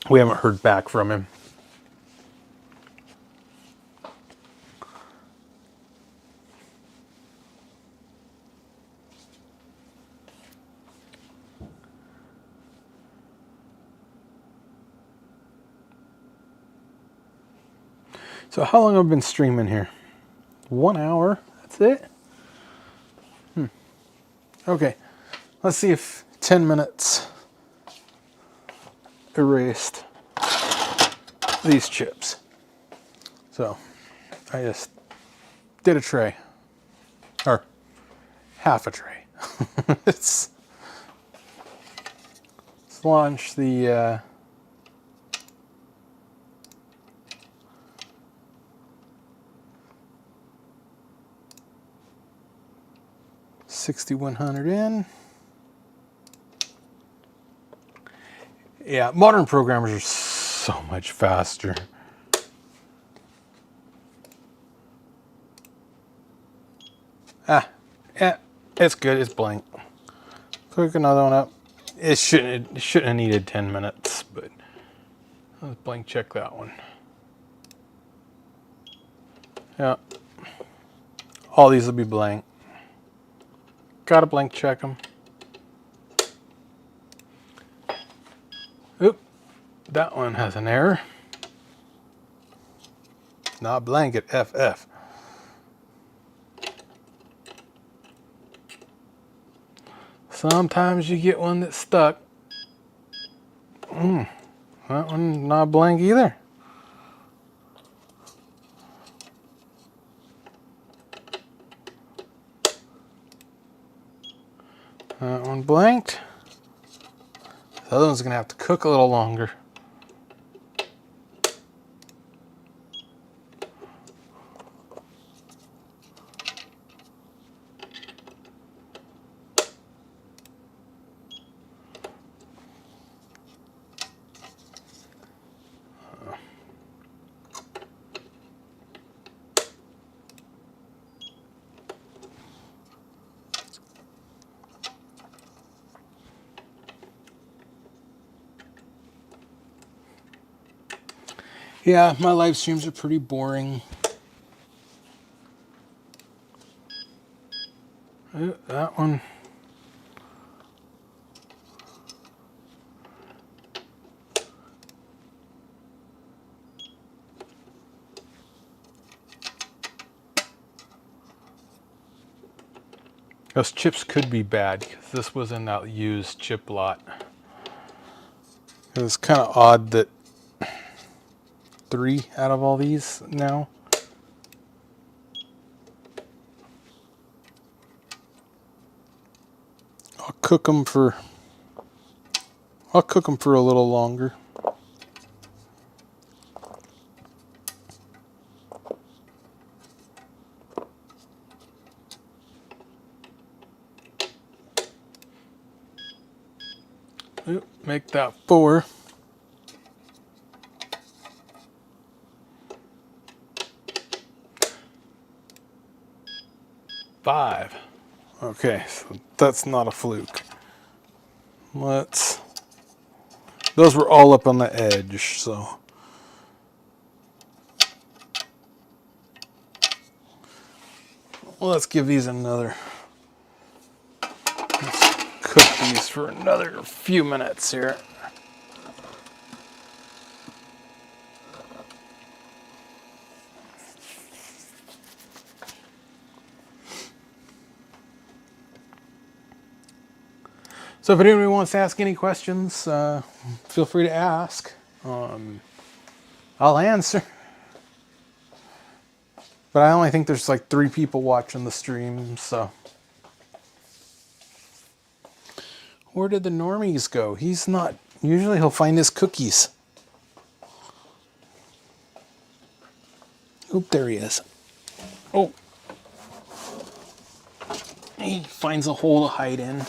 we haven't heard back from him. So how long have I been streaming here? 1 hour? That's it? Okay. Let's see if 10 minutes erased these chips. So I just did a tray. Or half a tray. let's launch the 6100 in. Yeah, modern programmers are so much faster. Yeah, it's good. It's blank. Click another one up. It shouldn't have needed 10 minutes, but let's blank check that one. Yeah, all these will be blank. Gotta blank check them. Oop, that one has an error. Not blank at FF. Sometimes you get one that's stuck. That one not blank either. That one blanked. The other one's gonna have to cook a little longer. Yeah, my live streams are pretty boring. That one. Those chips could be bad because this was in that used chip lot. It was kind of odd that 3 out of all these now. I'll cook them for a little longer. Oop, make that 4. Five. Okay, so that's not a fluke. Those were all up on the edge, so. Let's give these another. Let's cook these for another few minutes here. So if anybody wants to ask any questions, feel free to ask. I'll answer. But I only think there's like 3 people watching the stream, so. Where did the normies go? He's not. Usually he'll find his cookies. Oop, there he is. Oh. He finds a hole to hide in.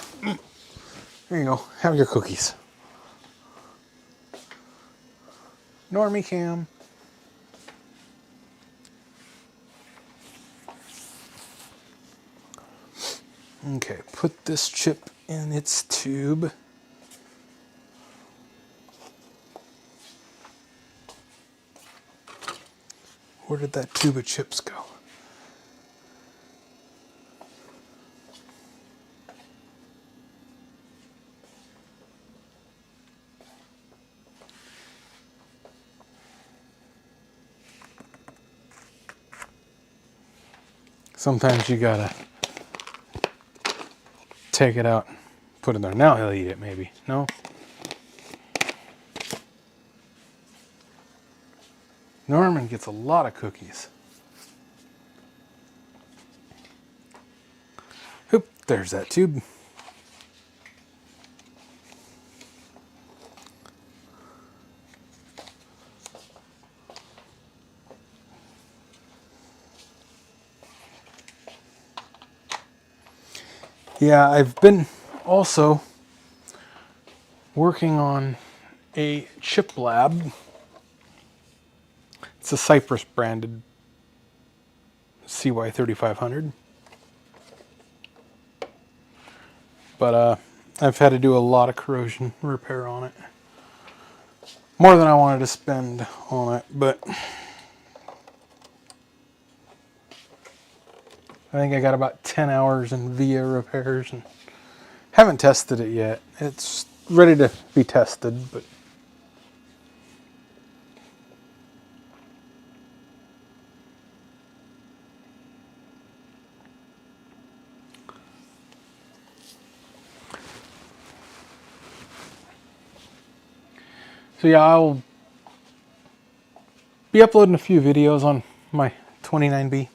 There you go. Have your cookies. Normie Cam. Okay, put this chip in its tube. Where did that tube of chips go? Sometimes you gotta take it out, put it there. Now he'll eat it, maybe. No? Norman gets a lot of cookies. Oop, there's that tube. Yeah, I've been also working on a chip lab. It's a Cypress branded CY3500. But I've had to do a lot of corrosion repair on it. More than I wanted to spend on it, but I think I got about 10 hours in VIA repairs and haven't tested it yet. It's ready to be tested, but so yeah, I'll be uploading a few videos on my 29B.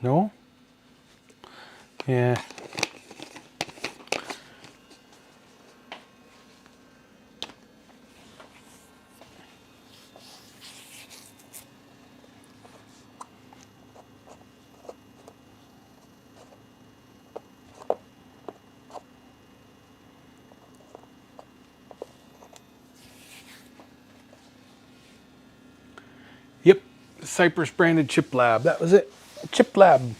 No? Yeah. Yep. Cypress branded chip lab. That was it. Chip lab.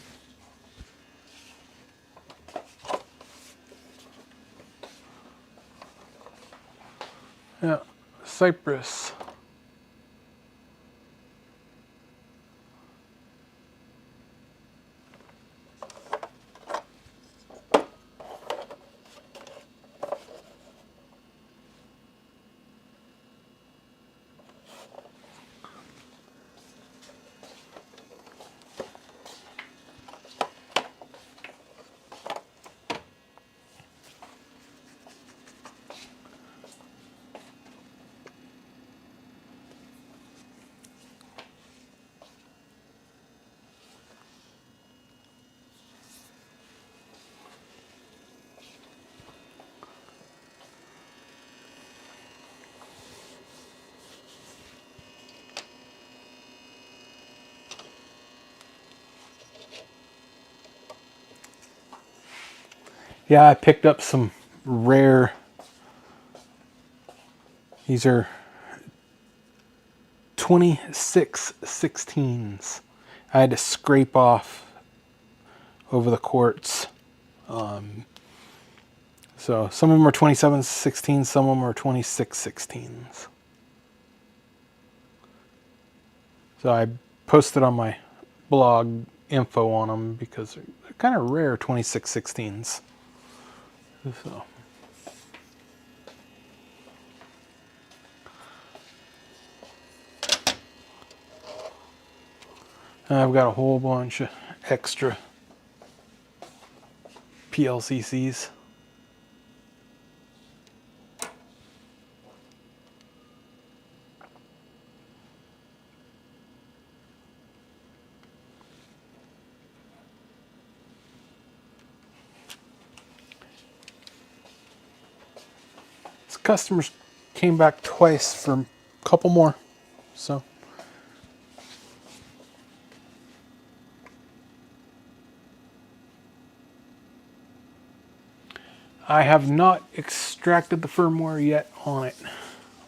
Yeah, Cypress. Yeah, I picked up some rare. These are 2616s. I had to scrape off over the quartz. So some of them are 2716s, some of them are 2616s. So I posted on my blog info on them because they're kind of rare 2616s. So. I've got a whole bunch of extra PLCCs. These customers came back twice for a couple more, so. I have not extracted the firmware yet on it.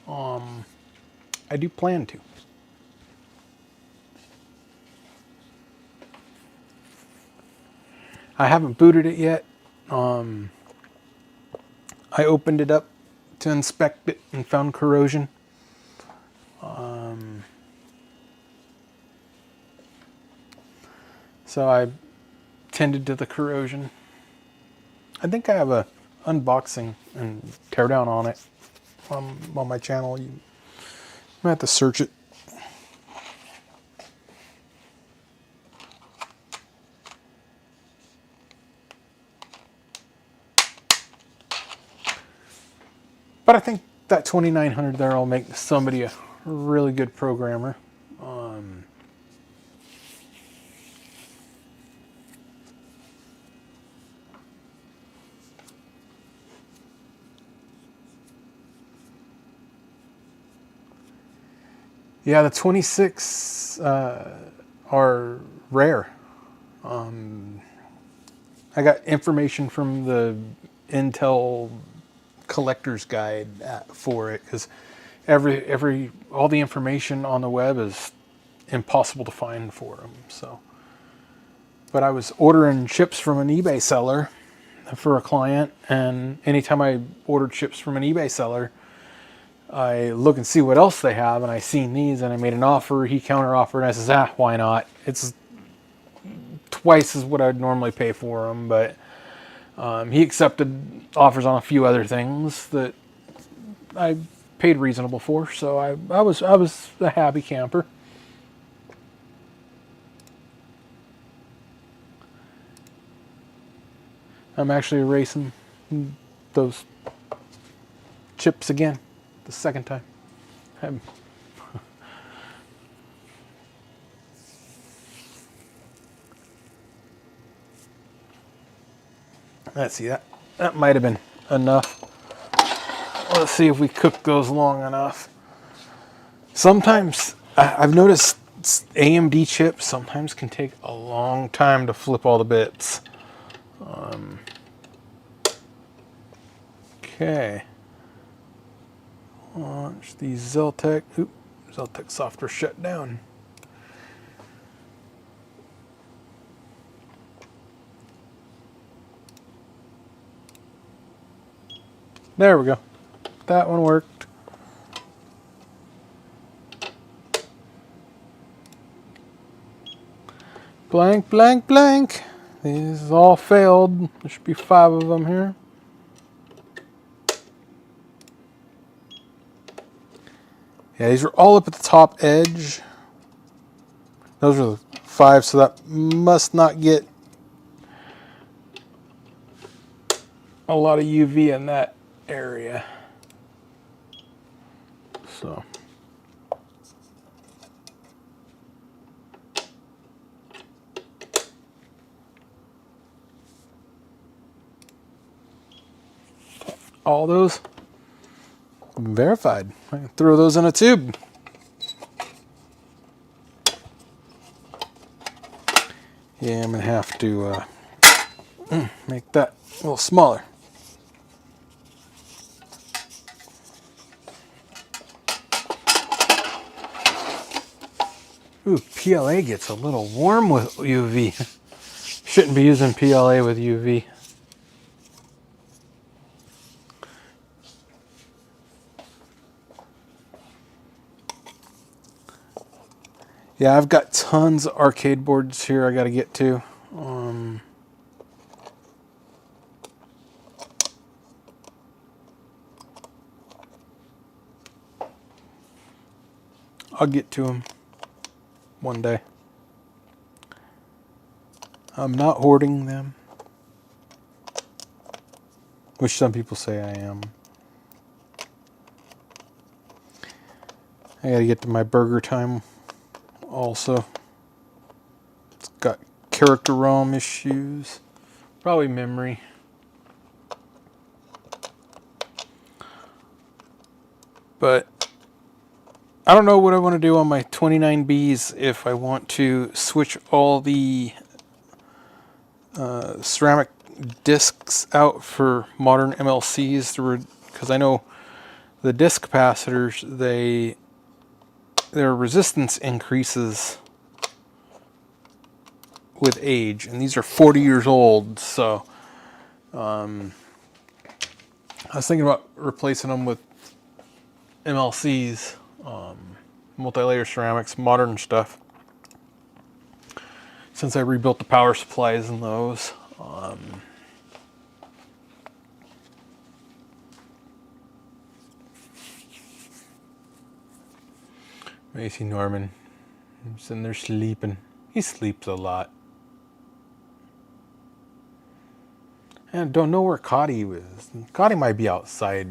I do plan to. I haven't booted it yet. I opened it up to inspect it and found corrosion. So I tended to the corrosion. I think I have a unboxing and teardown on it on my channel. You might have to search it. But I think that 2900 there will make somebody a really good programmer. Yeah, the 26 are rare. I got information from the Intel collector's guide for it because all the information on the web is impossible to find for them. So, but I was ordering chips from an eBay seller for a client, and anytime I ordered chips from an eBay seller, I look and see what else they have, and I seen these, and I made an offer. He counter offered, and I says, why not? It's twice as what I'd normally pay for them, but he accepted offers on a few other things that I paid reasonable for, so I was a happy camper. I'm actually erasing those chips again, the second time. Let's see, that might have been enough. Let's see if we cook those long enough. Sometimes I've noticed AMD chips sometimes can take a long time to flip all the bits. Okay. Launch the Zeltec. Oop, Zeltec software shut down. There we go. That one worked. Blank, blank, blank. These all failed. There should be 5 of them here. Yeah, these are all up at the top edge. Those are the 5, so that must not get a lot of UV in that area. So. All those verified. I can throw those in a tube. Yeah, I'm going to have to make that a little smaller. Ooh, PLA gets a little warm with UV. Shouldn't be using PLA with UV. Yeah, I've got tons of arcade boards here I got to get to. I'll get to them one day. I'm not hoarding them, which some people say I am. I gotta get to my burger time also. It's got character ROM issues, probably memory. But I don't know what I want to do on my 29Bs, if I want to switch all the ceramic discs out for modern MLCs, because I know the disc capacitors, their resistance increases with age, and these are 40 years old, so I was thinking about replacing them with MLCs, multi-layer ceramics, modern stuff, since I rebuilt the power supplies in those. Macy Norman, he's in there sleeping. He sleeps a lot. And I don't know where Cotty was. Cotty might be outside.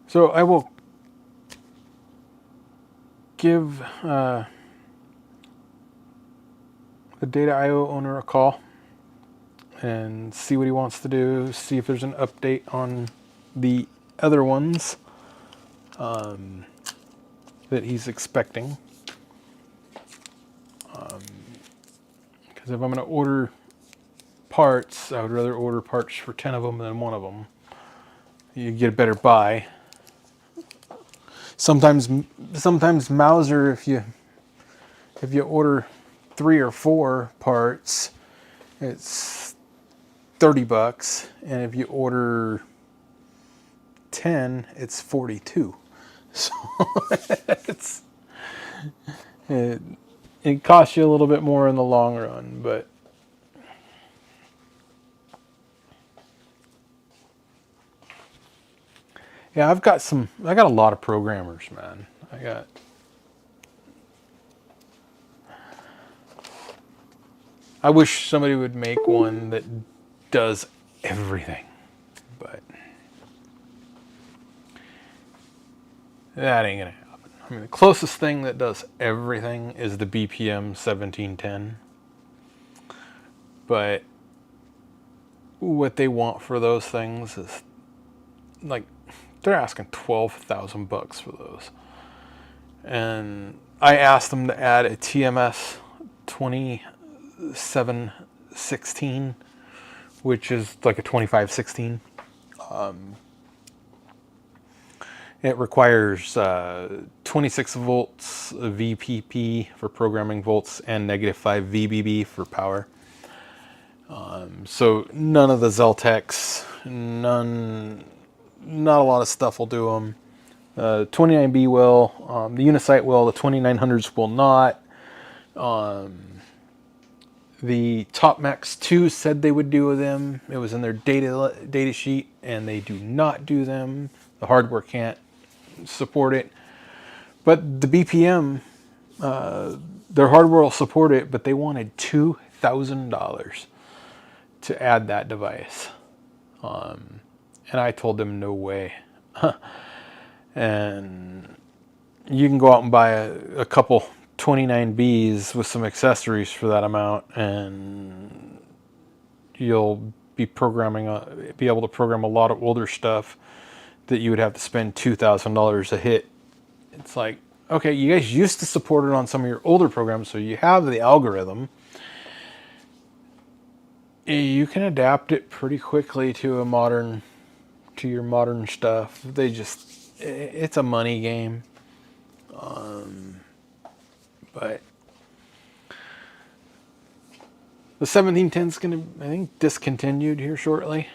So I will give the Data IO owner a call and see what he wants to do, see if there's an update on the other ones that he's expecting. Because if I'm going to order parts, I would rather order parts for 10 of them than one of them. You get a better buy. Sometimes Mauser, if you order 3 or 4 parts, it's $30, and if you order 10, it's 42. So it costs you a little bit more in the long run, but yeah, I got a lot of programmers, man. I wish somebody would make one that does everything, but that ain't gonna happen. I mean, the closest thing that does everything is the BPM 1710, but what they want for those things is like, they're asking $12,000 for those. And I asked them to add a TMS 2716, which is like a 2516. It requires 26 volts VPP for programming volts and -5 VBB for power. So none of the Zeltecs, not a lot of stuff will do them. 29B will, the Unisight will, the 2900s will not. The Top Max 2 said they would do them. It was in their data sheet, and they do not do them. The hardware can't support it. But the BPM, their hardware will support it, but they wanted $2,000 to add that device. And I told them no way. And you can go out and buy a couple 29Bs with some accessories for that amount, and you'll be able to program a lot of older stuff that you would have to spend $2,000 a hit. It's like, okay, you guys used to support it on some of your older programs, so you have the algorithm. You can adapt it pretty quickly to your modern stuff. It's a money game. But the 1710 is going to, I think, discontinued here shortly.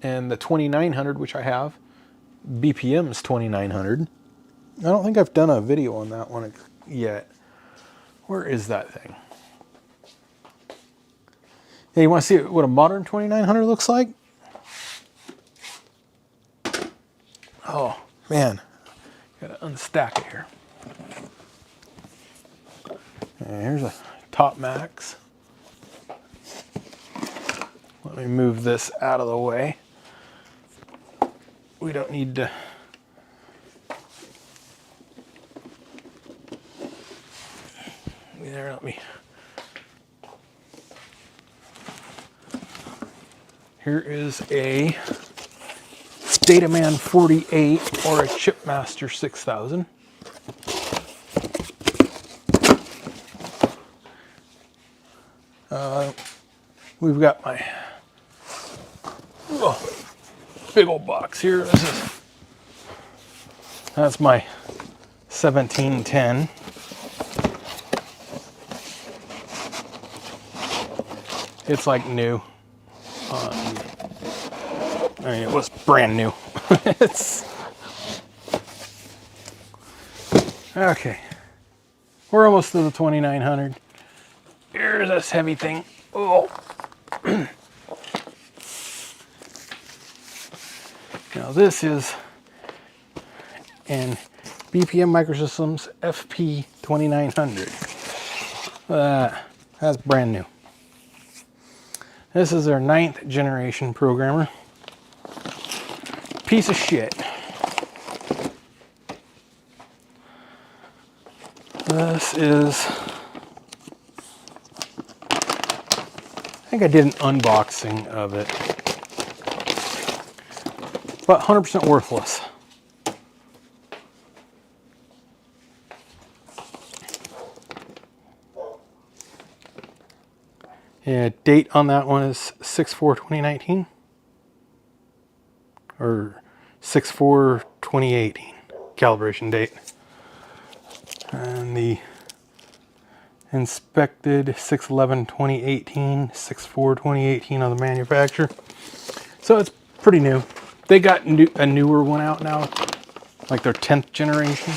And the 2900, which I have, BPM's 2900. I don't think I've done a video on that one yet. Where is that thing? Yeah, you want to see what a modern 2900 looks like? Oh, man. Got to unstack it here. And here's a Top Max. Let me move this out of the way. We don't need to. There, let me. Here is a Dataman 48 or a Chipmaster 6000. We've got my big old box here. That's my 1710. It's like new. I mean, it was brand new. It's okay. We're almost to the 2900. Here's this heavy thing. Oh. Now this is an BPM Microsystems FP 2900. That's brand new. This is their 9th generation programmer. Piece of shit. This is, I think I did an unboxing of it, but 100% worthless. Yeah, date on that one is 6/4/2019 or 6/4/2018 calibration date. And the inspected 6/11/2018, 6/4/2018 on the manufacturer. So it's pretty new. They got a newer one out now, like their 10th generation.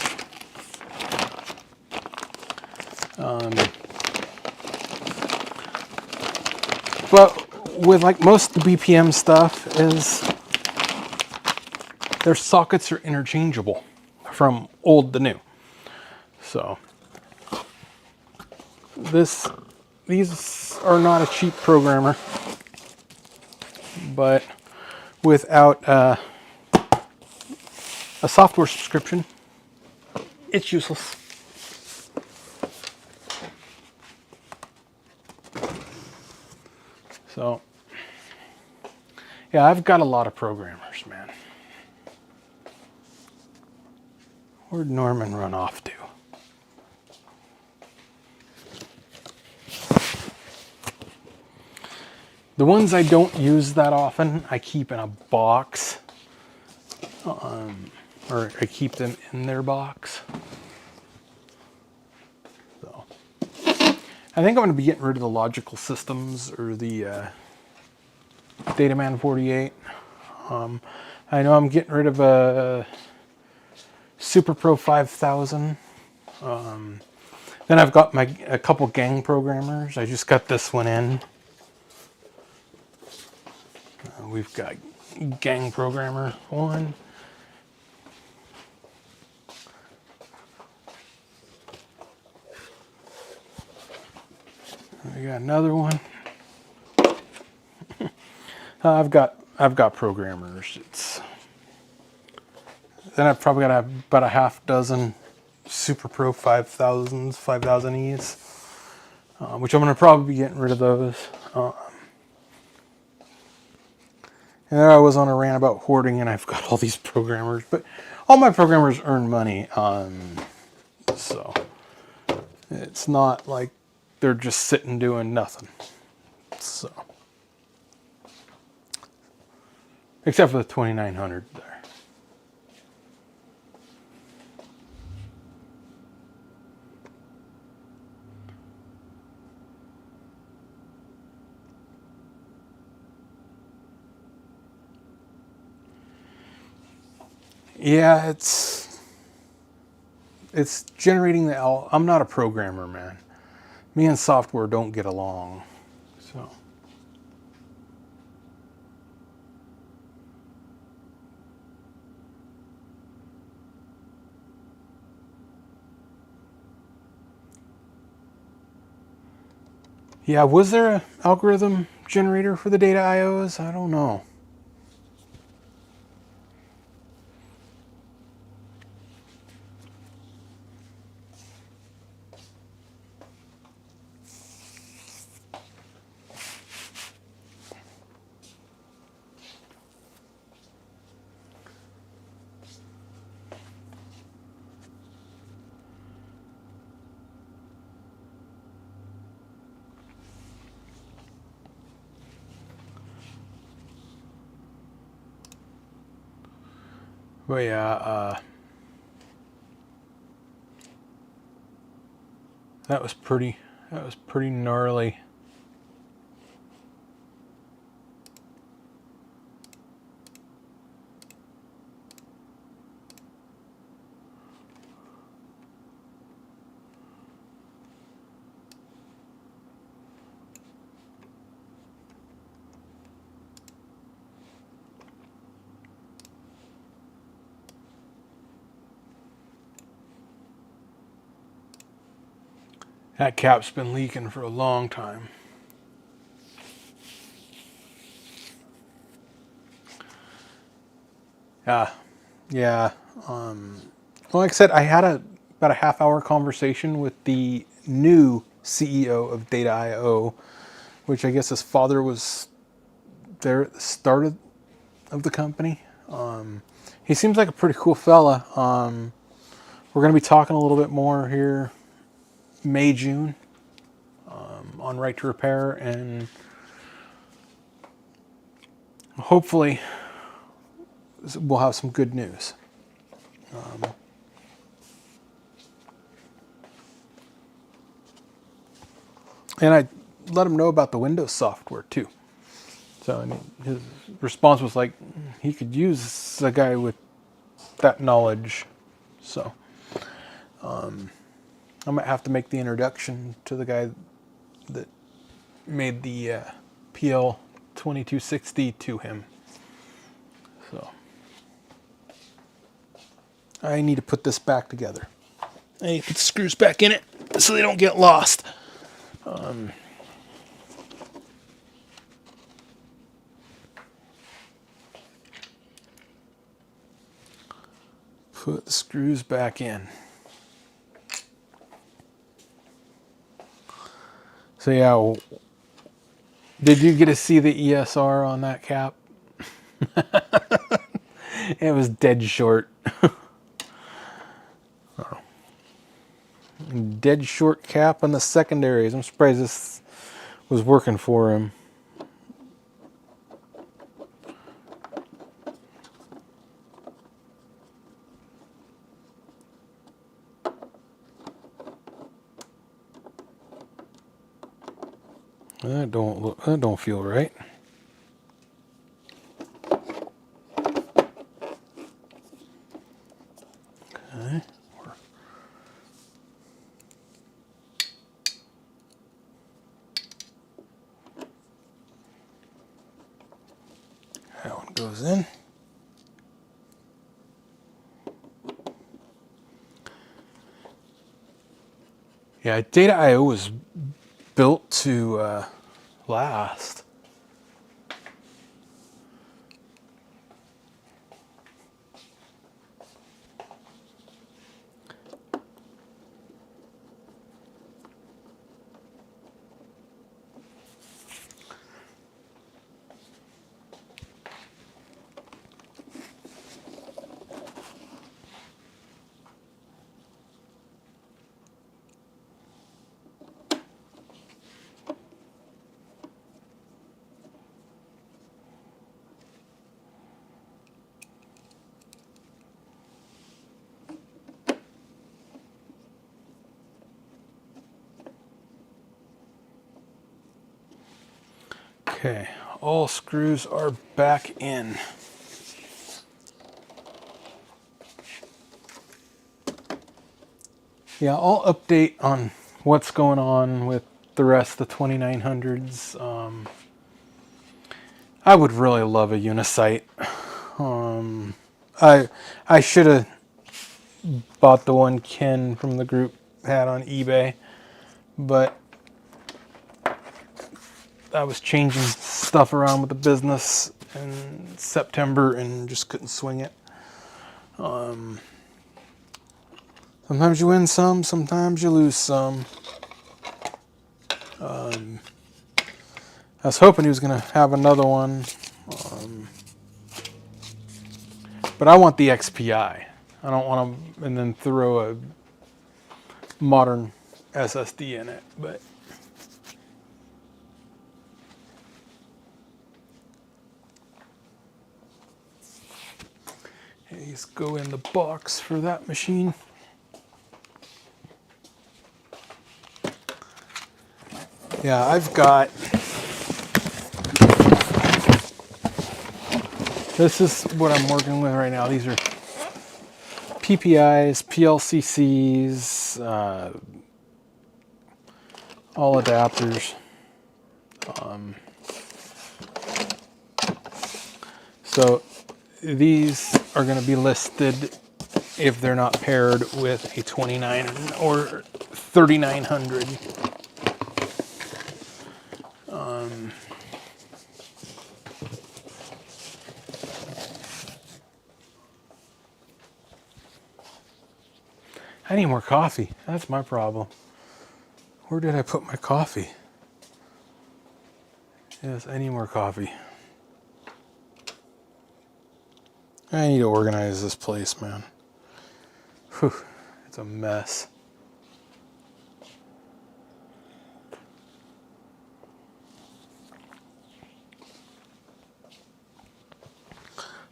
But with like most of the BPM stuff is their sockets are interchangeable from old to new. So these are not a cheap programmer, but without a software subscription, it's useless. So yeah, I've got a lot of programmers, man. Where'd Norman run off to? The ones I don't use that often, I keep in a box or I keep them in their box. So I think I'm going to be getting rid of the logical systems or the Dataman 48. I know I'm getting rid of a Super Pro 5000. Then I've got a couple gang programmers. I just got this one in. We've got gang programmer 1. We got another one. I've got programmers. Then I've probably got about a half dozen Super Pro 5000Es, which I'm going to probably be getting rid of those. And there I was on a rant about hoarding, and I've got all these programmers, but all my programmers earn money, so it's not like they're just sitting doing nothing. So, except for the 2900 there. Yeah, it's generating the I'm not a programmer, man. Me and software don't get along. So yeah, was there an algorithm generator for the data IOs? I don't know. But yeah, that was pretty gnarly. That cap's been leaking for a long time. Yeah. Well, like I said, I had about a half-hour conversation with the new CEO of Data IO, which I guess his father was there at the start of the company. He seems like a pretty cool fella. We're going to be talking a little bit more here May, June on Right to Repair, and hopefully we'll have some good news. And I let him know about the Windows software too. So I mean, his response was like, he could use a guy with that knowledge. So I might have to make the introduction to the guy that made the PL 2260 to him. So I need to put this back together. I need to put the screws back in it so they don't get lost. Put the screws back in. So yeah, did you get to see the ESR on that cap? It was dead short. Dead short cap on the secondaries. I'm surprised this was working for him. That don't feel right. Okay. That one goes in. Yeah, Data I/O was built to last. Okay, all screws are back in. Yeah, I'll update on what's going on with the rest of the 2900s. I would really love a Unisite. I should have bought the one Ken from the group had on eBay, but I was changing stuff around with the business in September and just couldn't swing it. Sometimes you win some, sometimes you lose some. I was hoping he was going to have another one, but I want the XPI. I don't want to and then throw a modern SSD in it, but these go in the box for that machine. Yeah, I've got, this is what I'm working with right now. These are PPIs, PLCCs, all adapters. So these are going to be listed if they're not paired with a 29 or 3900. I need more coffee. That's my problem. Where did I put my coffee? Yes, I need more coffee. I need to organize this place, man. Whew, it's a mess.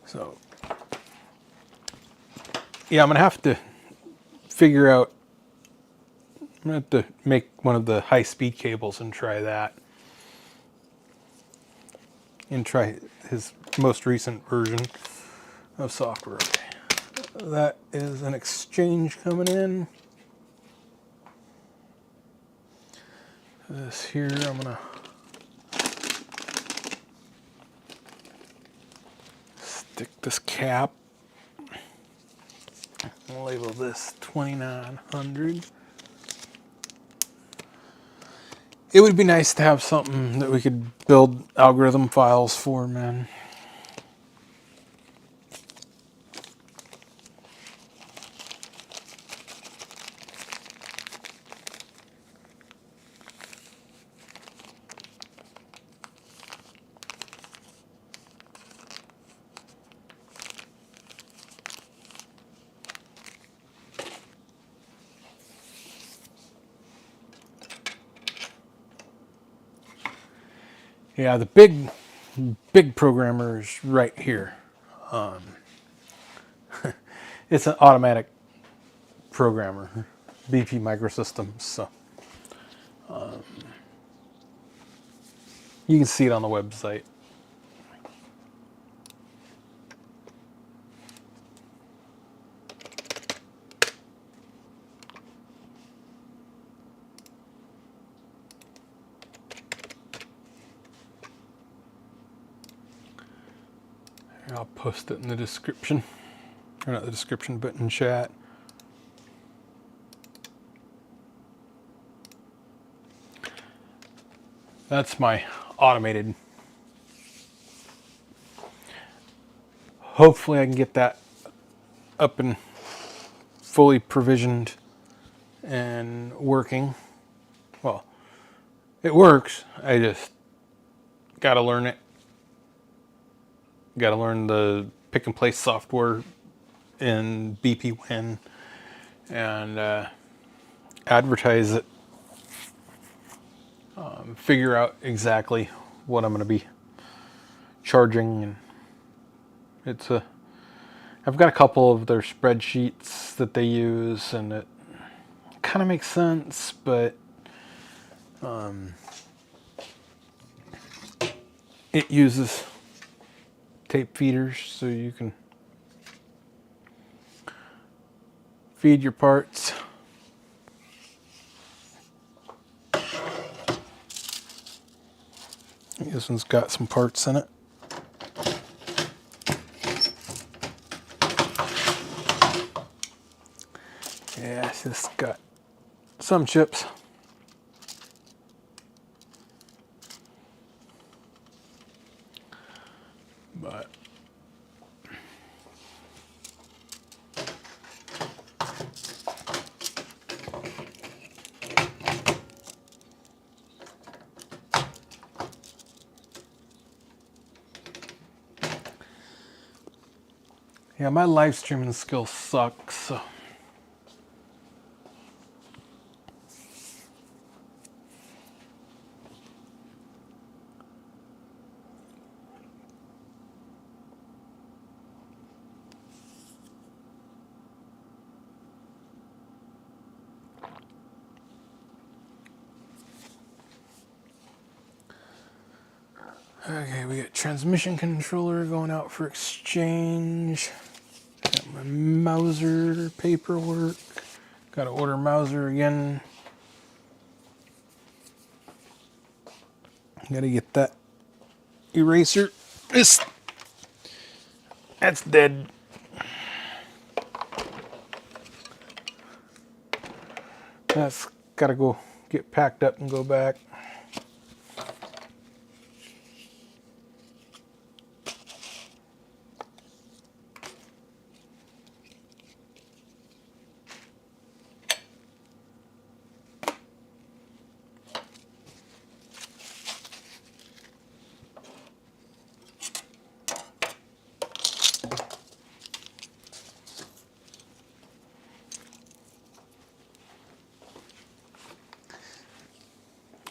So, yeah, I'm going to have to figure out, I'm going to have to make one of the high-speed cables and try that. And try his most recent version of software. Okay. That is an exchange coming in. This here, I'm going to stick this cap. I'll label this 2900. It would be nice to have something that we could build algorithm files for, man. Yeah, the big programmer is right here. It's an automatic programmer, BP Microsystems. So, You can see it on the website. I'll post it in the description. Or not the description, but in chat. That's my automated. Hopefully I can get that up and fully provisioned and working. Well, it works. I just got to learn it. Got to learn the pick and place software in BPWin and advertise it. Figure out exactly what I'm going to be charging, and I've got a couple of their spreadsheets that they use, and it kind of makes sense, but it uses tape feeders, so you can feed your parts. This one's got some parts in it. Yeah, it's just got some chips. But yeah, my live streaming skill sucks, so okay, we got transmission controller going out for exchange. Got my Mauser paperwork. Got to order Mauser again. Got to get that eraser. That's dead. That's got to go get packed up and go back.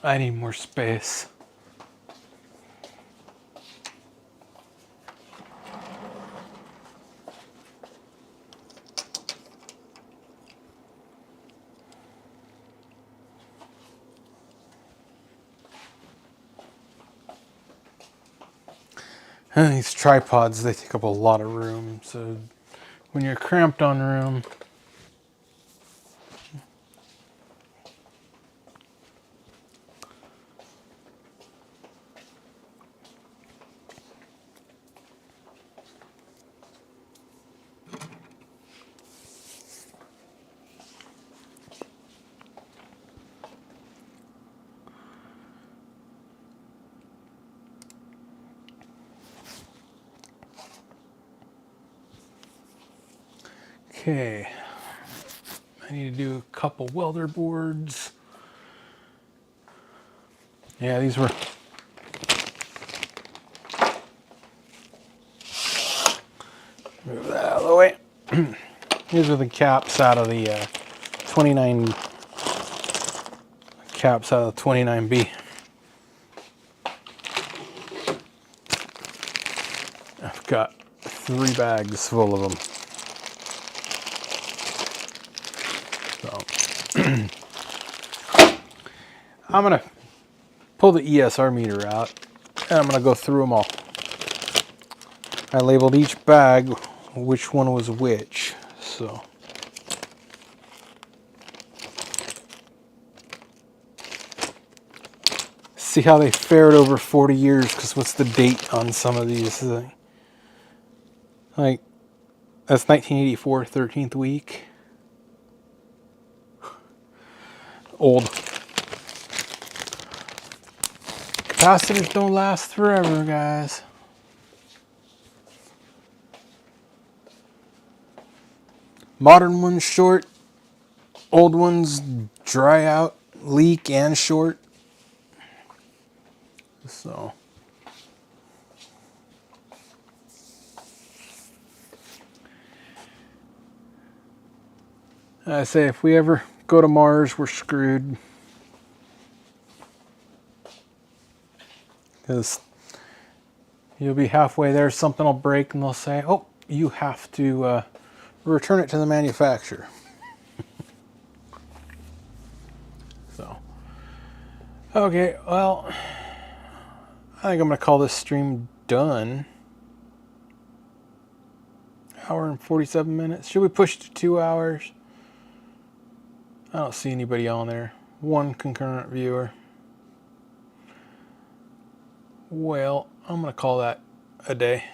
I need more space. And these tripods, they take up a lot of room, so when you're cramped on room, okay, I need to do a couple welder boards. Yeah, these were move that out of the way. These are the caps out of the 29 caps out of the 29B. I've got 3 bags full of them. So I'm gonna pull the ESR meter out And I'm going to go through them all. I labeled each bag which one was which. So see how they fared over 40 years, because what's the date on some of these? Like, that's 1984, 13th week. Old. Capacitors don't last forever, guys. Modern ones short, old ones dry out, leak, and short. So I say, if we ever go to Mars, we're screwed. Because you'll be halfway there, something will break, and they'll say, oh, you have to return it to the manufacturer. So, okay, well, I think I'm going to call this stream done. Hour and 47 minutes. Should we push to 2 hours? I don't see anybody on there. One concurrent viewer. Well, I'm going to call that a day.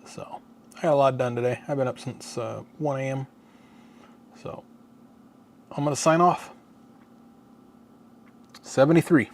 So, I got a lot done today. I've been up since 1 a.m. So, I'm going to sign off. 73.